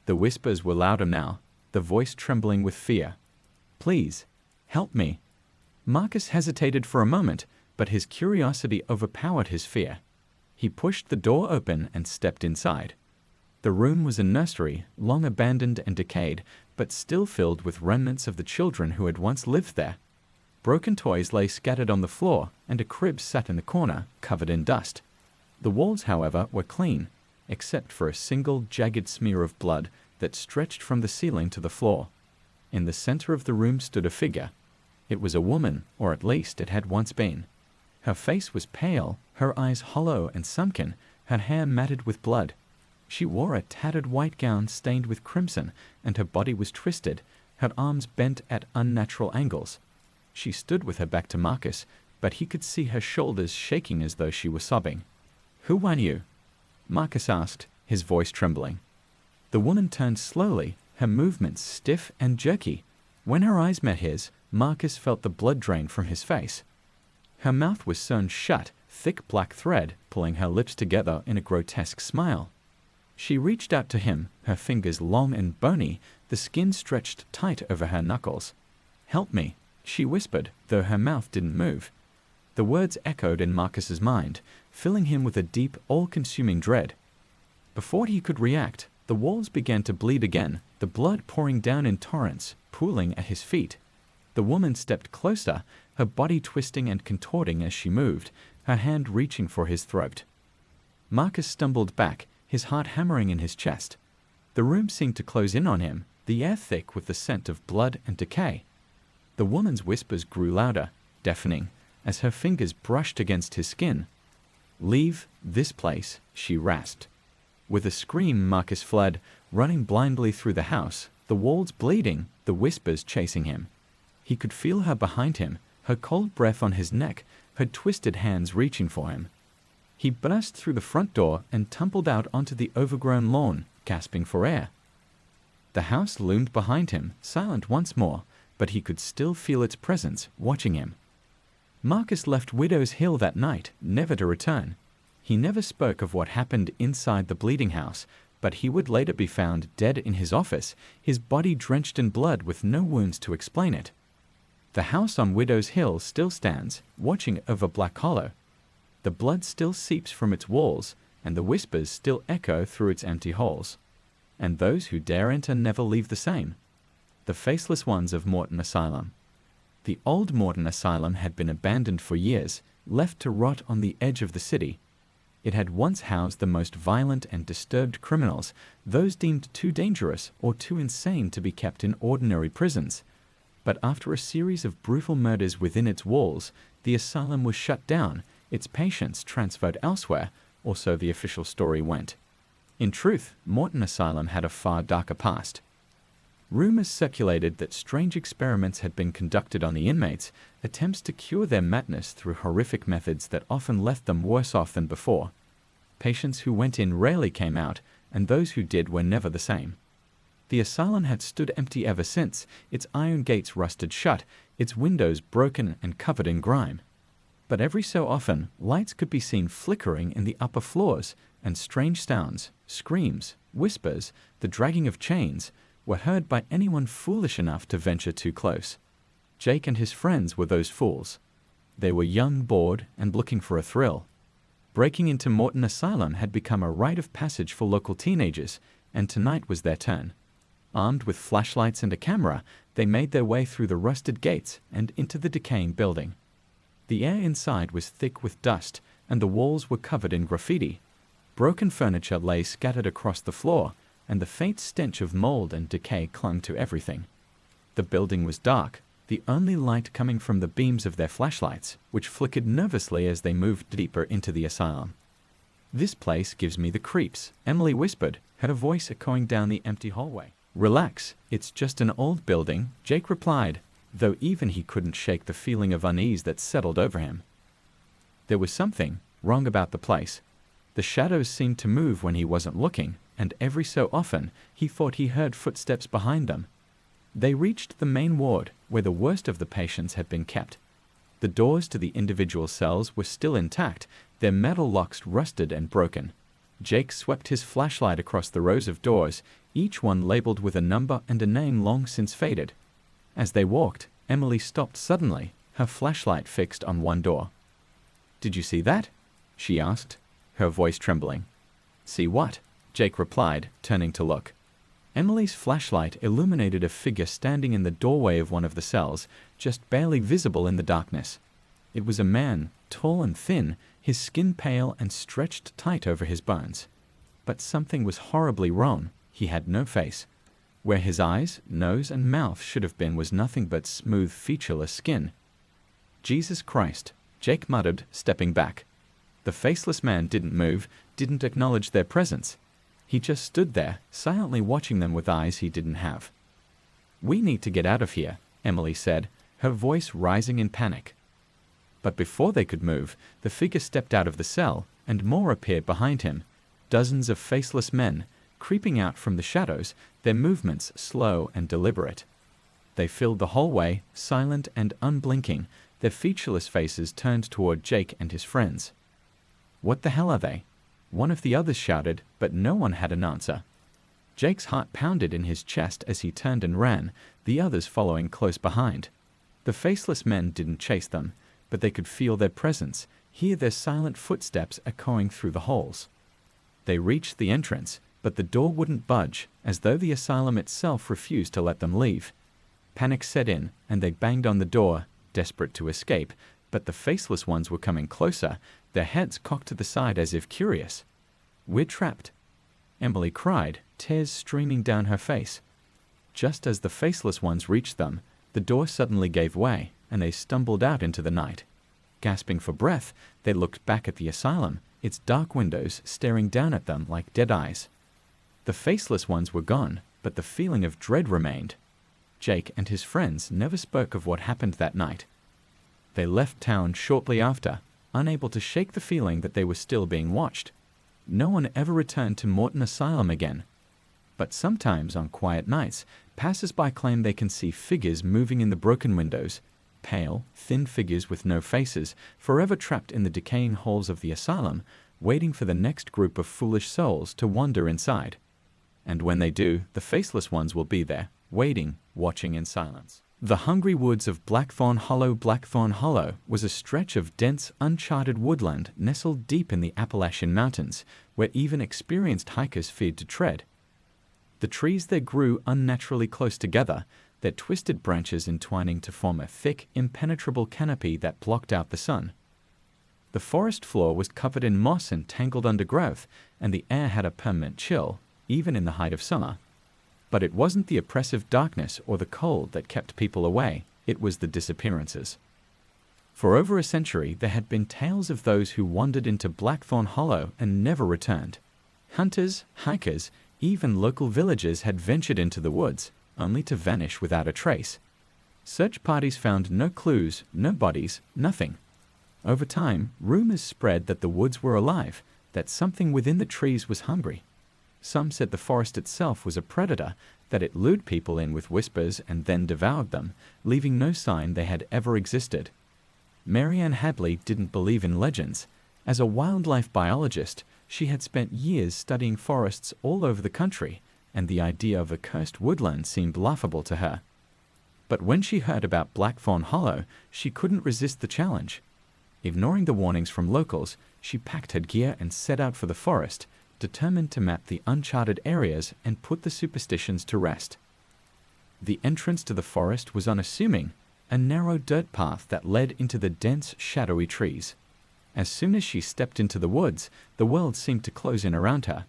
The whispers were louder now, the voice trembling with fear. "Please, help me." Marcus hesitated for a moment, but his curiosity overpowered his fear. He pushed the door open and stepped inside. The room was a nursery, long abandoned and decayed, but still filled with remnants of the children who had once lived there. Broken toys lay scattered on the floor, and a crib sat in the corner, covered in dust. The walls, however, were clean, except for a single jagged smear of blood that stretched from the ceiling to the floor. In the center of the room stood a figure. It was a woman, or at least it had once been. Her face was pale, her eyes hollow and sunken, her hair matted with blood. She wore a tattered white gown stained with crimson, and her body was twisted, her arms bent at unnatural angles. She stood with her back to Marcus, but he could see her shoulders shaking as though she were sobbing. "Who are you?" Marcus asked, his voice trembling. The woman turned slowly, her movements stiff and jerky. When her eyes met his, Marcus felt the blood drain from his face. Her mouth was sewn shut, thick black thread pulling her lips together in a grotesque smile. She reached out to him, her fingers long and bony, the skin stretched tight over her knuckles. "Help me," she whispered, though her mouth didn't move. The words echoed in Marcus's mind, filling him with a deep, all-consuming dread. Before he could react, the walls began to bleed again, the blood pouring down in torrents, pooling at his feet. The woman stepped closer, her body twisting and contorting as she moved, her hand reaching for his throat. Marcus stumbled back, his heart hammering in his chest. The room seemed to close in on him, the air thick with the scent of blood and decay. The woman's whispers grew louder, deafening, as her fingers brushed against his skin. "Leave this place," she rasped. With a scream, Marcus fled, running blindly through the house, the walls bleeding, the whispers chasing him. He could feel her behind him, her cold breath on his neck, her twisted hands reaching for him. He burst through the front door and tumbled out onto the overgrown lawn, gasping for air. The house loomed behind him, silent once more, but he could still feel its presence, watching him. Marcus left Widow's Hill that night, never to return. He never spoke of what happened inside the bleeding house, but he would later be found dead in his office, his body drenched in blood with no wounds to explain it. The house on Widow's Hill still stands, watching over Black Hollow. The blood still seeps from its walls, and the whispers still echo through its empty halls. And those who dare enter never leave the same. The faceless ones of Morton Asylum. The old Morton Asylum had been abandoned for years, left to rot on the edge of the city. It had once housed the most violent and disturbed criminals, those deemed too dangerous or too insane to be kept in ordinary prisons. But after a series of brutal murders within its walls, the asylum was shut down, its patients transferred elsewhere, or so the official story went. In truth, Morton Asylum had a far darker past. Rumors circulated that strange experiments had been conducted on the inmates, attempts to cure their madness through horrific methods that often left them worse off than before. Patients who went in rarely came out, and those who did were never the same. The asylum had stood empty ever since, its iron gates rusted shut, its windows broken and covered in grime. But every so often, lights could be seen flickering in the upper floors, and strange sounds, screams, whispers, the dragging of chains, were heard by anyone foolish enough to venture too close. Jake and his friends were those fools. They were young, bored, and looking for a thrill. Breaking into Morton Asylum had become a rite of passage for local teenagers, and tonight was their turn. Armed with flashlights and a camera, they made their way through the rusted gates and into the decaying building. The air inside was thick with dust, and the walls were covered in graffiti. Broken furniture lay scattered across the floor, and the faint stench of mold and decay clung to everything. The building was dark, the only light coming from the beams of their flashlights, which flickered nervously as they moved deeper into the asylum. "This place gives me the creeps," Emily whispered, her voice echoing down the empty hallway. "Relax, it's just an old building," Jake replied, though even he couldn't shake the feeling of unease that settled over him. There was something wrong about the place. The shadows seemed to move when he wasn't looking, and every so often he thought he heard footsteps behind them. They reached the main ward, where the worst of the patients had been kept. The doors to the individual cells were still intact, their metal locks rusted and broken. Jake swept his flashlight across the rows of doors, each one labeled with a number and a name long since faded. As they walked, Emily stopped suddenly, her flashlight fixed on one door. "Did you see that?" she asked, her voice trembling. "See what?" Jake replied, turning to look. Emily's flashlight illuminated a figure standing in the doorway of one of the cells, just barely visible in the darkness. It was a man, tall and thin, his skin pale and stretched tight over his bones. But something was horribly wrong. He had no face. Where his eyes, nose, and mouth should have been was nothing but smooth, featureless skin. "Jesus Christ," Jake muttered, stepping back. The faceless man didn't move, didn't acknowledge their presence. He just stood there, silently watching them with eyes he didn't have. "We need to get out of here," Emily said, her voice rising in panic. But before they could move, the figure stepped out of the cell, and more appeared behind him. Dozens of faceless men, creeping out from the shadows, their movements slow and deliberate. They filled the hallway, silent and unblinking, their featureless faces turned toward Jake and his friends. "What the hell are they?" one of the others shouted, but no one had an answer. Jake's heart pounded in his chest as he turned and ran, the others following close behind. The faceless men didn't chase them, but they could feel their presence, hear their silent footsteps echoing through the halls. They reached the entrance, but the door wouldn't budge, as though the asylum itself refused to let them leave. Panic set in, and they banged on the door, desperate to escape, but the faceless ones were coming closer, their heads cocked to the side as if curious. "We're trapped," Emily cried, tears streaming down her face. Just as the faceless ones reached them, the door suddenly gave way, and they stumbled out into the night. Gasping for breath, they looked back at the asylum, its dark windows staring down at them like dead eyes. The faceless ones were gone, but the feeling of dread remained. Jake and his friends never spoke of what happened that night. They left town shortly after, unable to shake the feeling that they were still being watched. No one ever returned to Morton Asylum again. But sometimes on quiet nights, passers-by claim they can see figures moving in the broken windows, pale, thin figures with no faces, forever trapped in the decaying halls of the asylum, waiting for the next group of foolish souls to wander inside. And when they do, the faceless ones will be there, waiting, watching in silence. The hungry woods of Blackthorn Hollow was a stretch of dense, uncharted woodland nestled deep in the Appalachian Mountains, where even experienced hikers feared to tread. The trees there grew unnaturally close together, their twisted branches entwining to form a thick, impenetrable canopy that blocked out the sun. The forest floor was covered in moss and tangled undergrowth, and the air had a permanent chill, even in the height of summer. But it wasn't the oppressive darkness or the cold that kept people away, it was the disappearances. For over a century, there had been tales of those who wandered into Blackthorn Hollow and never returned. Hunters, hikers, even local villagers had ventured into the woods, only to vanish without a trace. Search parties found no clues, no bodies, nothing. Over time, rumors spread that the woods were alive, that something within the trees was hungry. Some said the forest itself was a predator, that it lured people in with whispers and then devoured them, leaving no sign they had ever existed. Marianne Hadley didn't believe in legends. As a wildlife biologist, she had spent years studying forests all over the country, and the idea of a cursed woodland seemed laughable to her. But when she heard about Blackthorn Hollow, she couldn't resist the challenge. Ignoring the warnings from locals, she packed her gear and set out for the forest, determined to map the uncharted areas and put the superstitions to rest. The entrance to the forest was unassuming, a narrow dirt path that led into the dense, shadowy trees. As soon as she stepped into the woods, the world seemed to close in around her.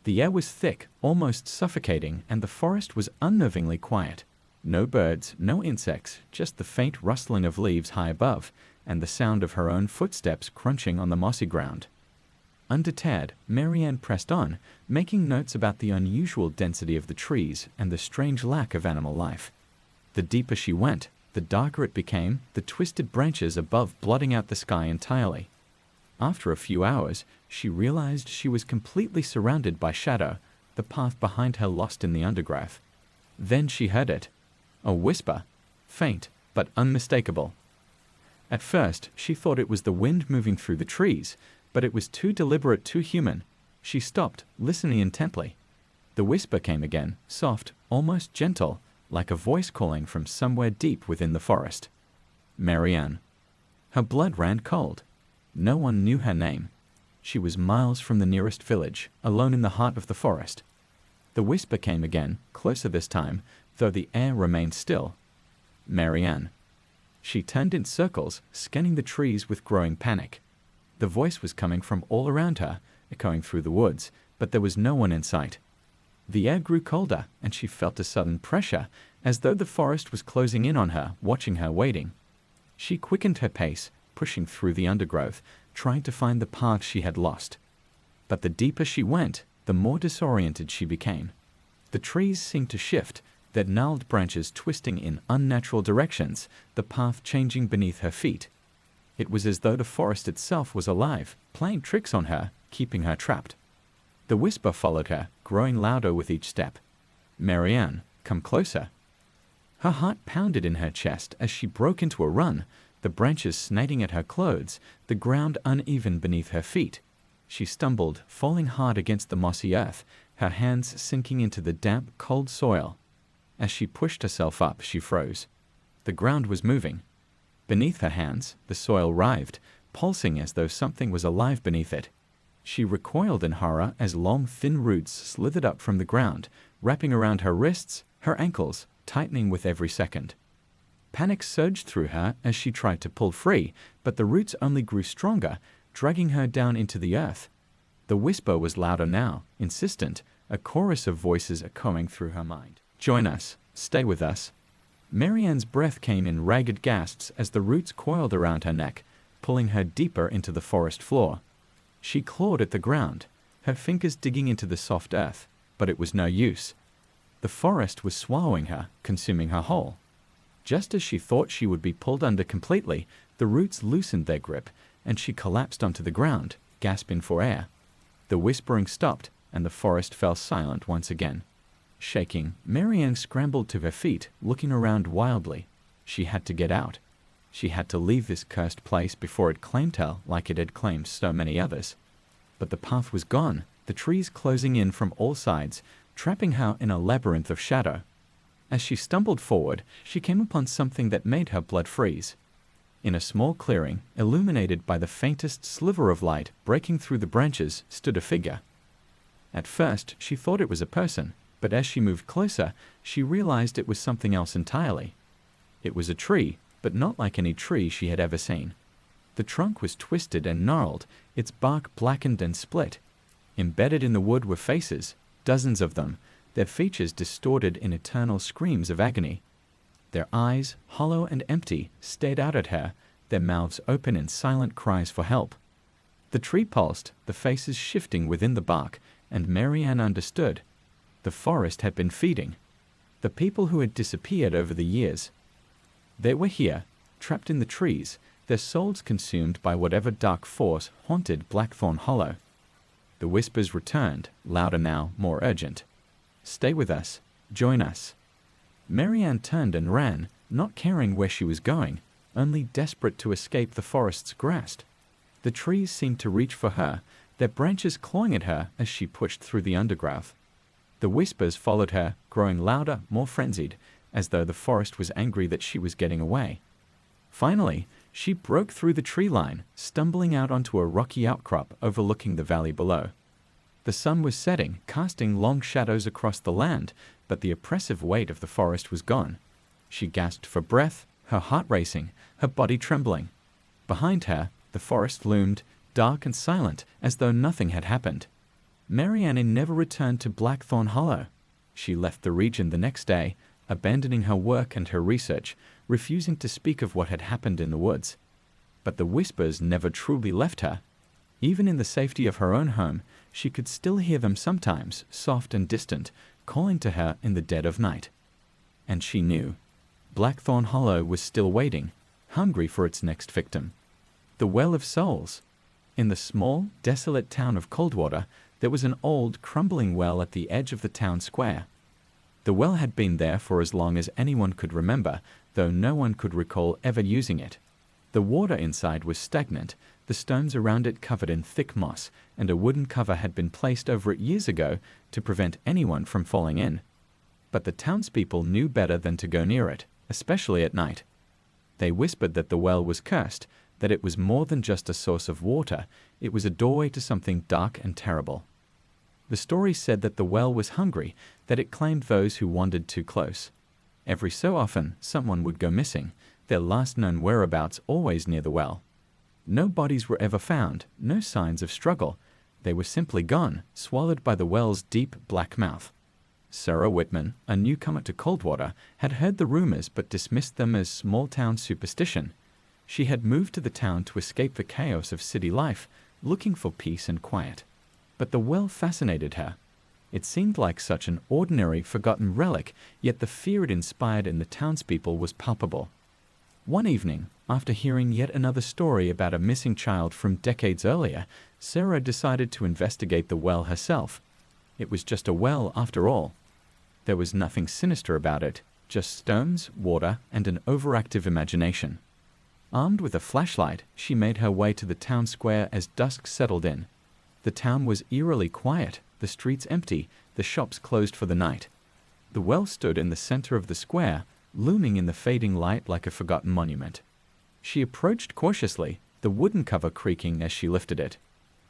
The air was thick, almost suffocating, and the forest was unnervingly quiet. No birds, no insects, just the faint rustling of leaves high above, and the sound of her own footsteps crunching on the mossy ground. Undeterred, Marianne pressed on, making notes about the unusual density of the trees and the strange lack of animal life. The deeper she went, the darker it became, the twisted branches above blotting out the sky entirely. After a few hours, she realized she was completely surrounded by shadow, the path behind her lost in the undergrowth. Then she heard it. A whisper, faint but unmistakable. At first, she thought it was the wind moving through the trees, but it was too deliberate, too human. She stopped, listening intently. The whisper came again, soft, almost gentle, like a voice calling from somewhere deep within the forest. Marianne. Her blood ran cold. No one knew her name. She was miles from the nearest village, alone in the heart of the forest. The whisper came again, closer this time, though the air remained still. Marianne. She turned in circles, scanning the trees with growing panic. The voice was coming from all around her, echoing through the woods, but there was no one in sight. The air grew colder, and she felt a sudden pressure, as though the forest was closing in on her, watching her, waiting. She quickened her pace, pushing through the undergrowth, trying to find the path she had lost. But the deeper she went, the more disoriented she became. The trees seemed to shift, their gnarled branches twisting in unnatural directions, the path changing beneath her feet. It was as though the forest itself was alive, playing tricks on her, keeping her trapped. The whisper followed her, growing louder with each step. Marianne, come closer. Her heart pounded in her chest as she broke into a run, the branches snagging at her clothes, the ground uneven beneath her feet. She stumbled, falling hard against the mossy earth, her hands sinking into the damp, cold soil. As she pushed herself up, she froze. The ground was moving. Beneath her hands, the soil writhed, pulsing as though something was alive beneath it. She recoiled in horror as long, thin roots slithered up from the ground, wrapping around her wrists, her ankles, tightening with every second. Panic surged through her as she tried to pull free, but the roots only grew stronger, dragging her down into the earth. The whisper was louder now, insistent, a chorus of voices echoing through her mind. Join us. Stay with us. Marianne's breath came in ragged gasps as the roots coiled around her neck, pulling her deeper into the forest floor. She clawed at the ground, her fingers digging into the soft earth, but it was no use. The forest was swallowing her, consuming her whole. Just as she thought she would be pulled under completely, the roots loosened their grip, and she collapsed onto the ground, gasping for air. The whispering stopped, and the forest fell silent once again. Shaking, Marianne scrambled to her feet, looking around wildly. She had to get out. She had to leave this cursed place before it claimed her like it had claimed so many others. But the path was gone, the trees closing in from all sides, trapping her in a labyrinth of shadow. As she stumbled forward, she came upon something that made her blood freeze. In a small clearing, illuminated by the faintest sliver of light breaking through the branches, stood a figure. At first, she thought it was a person, but as she moved closer, she realized it was something else entirely. It was a tree, but not like any tree she had ever seen. The trunk was twisted and gnarled, its bark blackened and split. Embedded in the wood were faces, dozens of them, their features distorted in eternal screams of agony. Their eyes, hollow and empty, stared out at her, their mouths open in silent cries for help. The tree pulsed, the faces shifting within the bark, and Marianne understood. The forest had been feeding. The people who had disappeared over the years. They were here, trapped in the trees, their souls consumed by whatever dark force haunted Blackthorn Hollow. The whispers returned, louder now, more urgent. Stay with us. Join us. Marianne turned and ran, not caring where she was going, only desperate to escape the forest's grasp. The trees seemed to reach for her, their branches clawing at her as she pushed through the undergrowth. The whispers followed her, growing louder, more frenzied, as though the forest was angry that she was getting away. Finally, she broke through the tree line, stumbling out onto a rocky outcrop overlooking the valley below. The sun was setting, casting long shadows across the land, but the oppressive weight of the forest was gone. She gasped for breath, her heart racing, her body trembling. Behind her, The forest loomed, dark and silent, as though nothing had happened. Marianne never returned to Blackthorn Hollow. She left the region the next day, abandoning her work and her research, refusing to speak of what had happened in the woods. But the whispers never truly left her. Even in the safety of her own home, she could still hear them sometimes, soft and distant, calling to her in the dead of night. And she knew. Blackthorn Hollow was still waiting, hungry for its next victim. The Well of Souls. In the small, desolate town of Coldwater, there was an old, crumbling well at the edge of the town square. The well had been there for as long as anyone could remember, though no one could recall ever using it. The water inside was stagnant, the stones around it covered in thick moss, and a wooden cover had been placed over it years ago to prevent anyone from falling in. But the townspeople knew better than to go near it, especially at night. They whispered that the well was cursed, that it was more than just a source of water, it was a doorway to something dark and terrible. The story said that the well was hungry, that it claimed those who wandered too close. Every so often, someone would go missing, their last known whereabouts always near the well. No bodies were ever found, no signs of struggle. They were simply gone, swallowed by the well's deep black mouth. Sarah Whitman, a newcomer to Coldwater, had heard the rumors but dismissed them as small-town superstition. She had moved to the town to escape the chaos of city life, looking for peace and quiet. But the well fascinated her. It seemed like such an ordinary, forgotten relic, yet the fear it inspired in the townspeople was palpable. One evening, after hearing yet another story about a missing child from decades earlier, Sarah decided to investigate the well herself. It was just a well after all. There was nothing sinister about it, just stones, water, and an overactive imagination. Armed with a flashlight, she made her way to the town square as dusk settled in. The town was eerily quiet, the streets empty, the shops closed for the night. The well stood in the center of the square, looming in the fading light like a forgotten monument. She approached cautiously, the wooden cover creaking as she lifted it.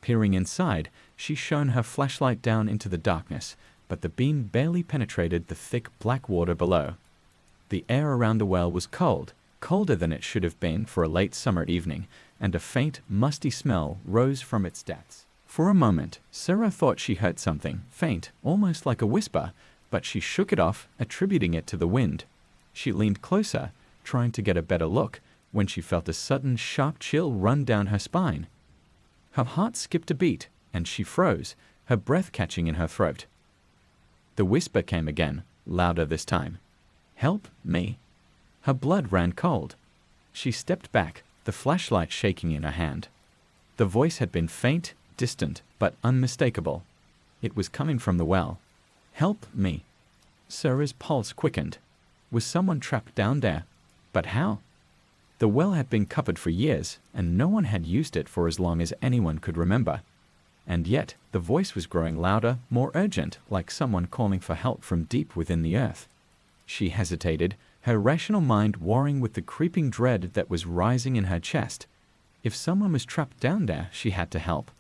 Peering inside, she shone her flashlight down into the darkness, but the beam barely penetrated the thick black water below. The air around the well was cold, colder than it should have been for a late summer evening, and a faint, musty smell rose from its depths. For a moment, Sarah thought she heard something, faint, almost like a whisper, but she shook it off, attributing it to the wind. She leaned closer, trying to get a better look, when she felt a sudden, sharp chill run down her spine. Her heart skipped a beat, and she froze, her breath catching in her throat. The whisper came again, louder this time. "Help me." Her blood ran cold. She stepped back, the flashlight shaking in her hand. The voice had been faint, distant, but unmistakable. It was coming from the well. "Help me." Sarah's pulse quickened. Was someone trapped down there? But how? The well had been covered for years, and no one had used it for as long as anyone could remember. And yet, the voice was growing louder, more urgent, like someone calling for help from deep within the earth. She hesitated, her rational mind warring with the creeping dread that was rising in her chest. If someone was trapped down there, she had to help.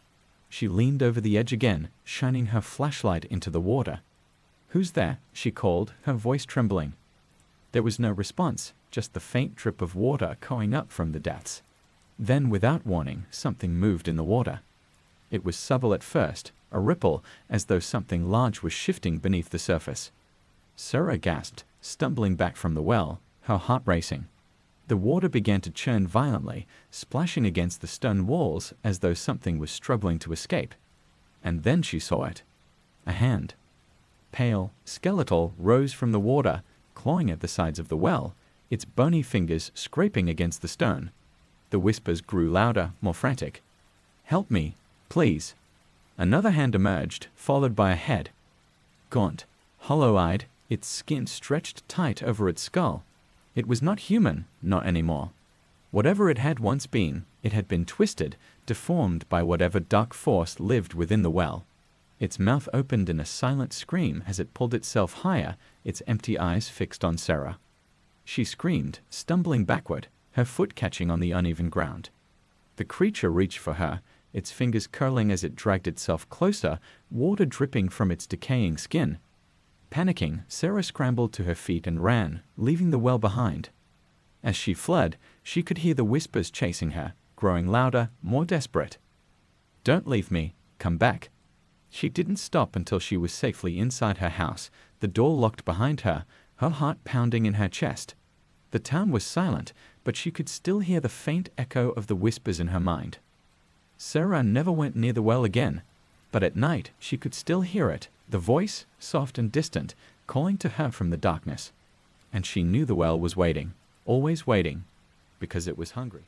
She leaned over the edge again, shining her flashlight into the water. "Who's there?" she called, her voice trembling. There was no response, just the faint drip of water going up from the depths. Then, without warning, something moved in the water. It was subtle at first, a ripple, as though something large was shifting beneath the surface. Sarah gasped, stumbling back from the well, her heart racing. The water began to churn violently, splashing against the stone walls as though something was struggling to escape. And then she saw it. A hand. Pale, skeletal, rose from the water, clawing at the sides of the well, its bony fingers scraping against the stone. The whispers grew louder, more frantic. "Help me, please." Another hand emerged, followed by a head. Gaunt, hollow-eyed, its skin stretched tight over its skull. It was not human, not anymore. Whatever it had once been, it had been twisted, deformed by whatever dark force lived within the well. Its mouth opened in a silent scream as it pulled itself higher, its empty eyes fixed on Sarah. She screamed, stumbling backward, her foot catching on the uneven ground. The creature reached for her, its fingers curling as it dragged itself closer, water dripping from its decaying skin. Panicking, Sarah scrambled to her feet and ran, leaving the well behind. As she fled, she could hear the whispers chasing her, growing louder, more desperate. "Don't leave me. Come back." She didn't stop until she was safely inside her house, the door locked behind her, her heart pounding in her chest. The town was silent, but she could still hear the faint echo of the whispers in her mind. Sarah never went near the well again, but at night she could still hear it, the voice, soft and distant, calling to her from the darkness. And she knew the well was waiting, always waiting, because it was hungry.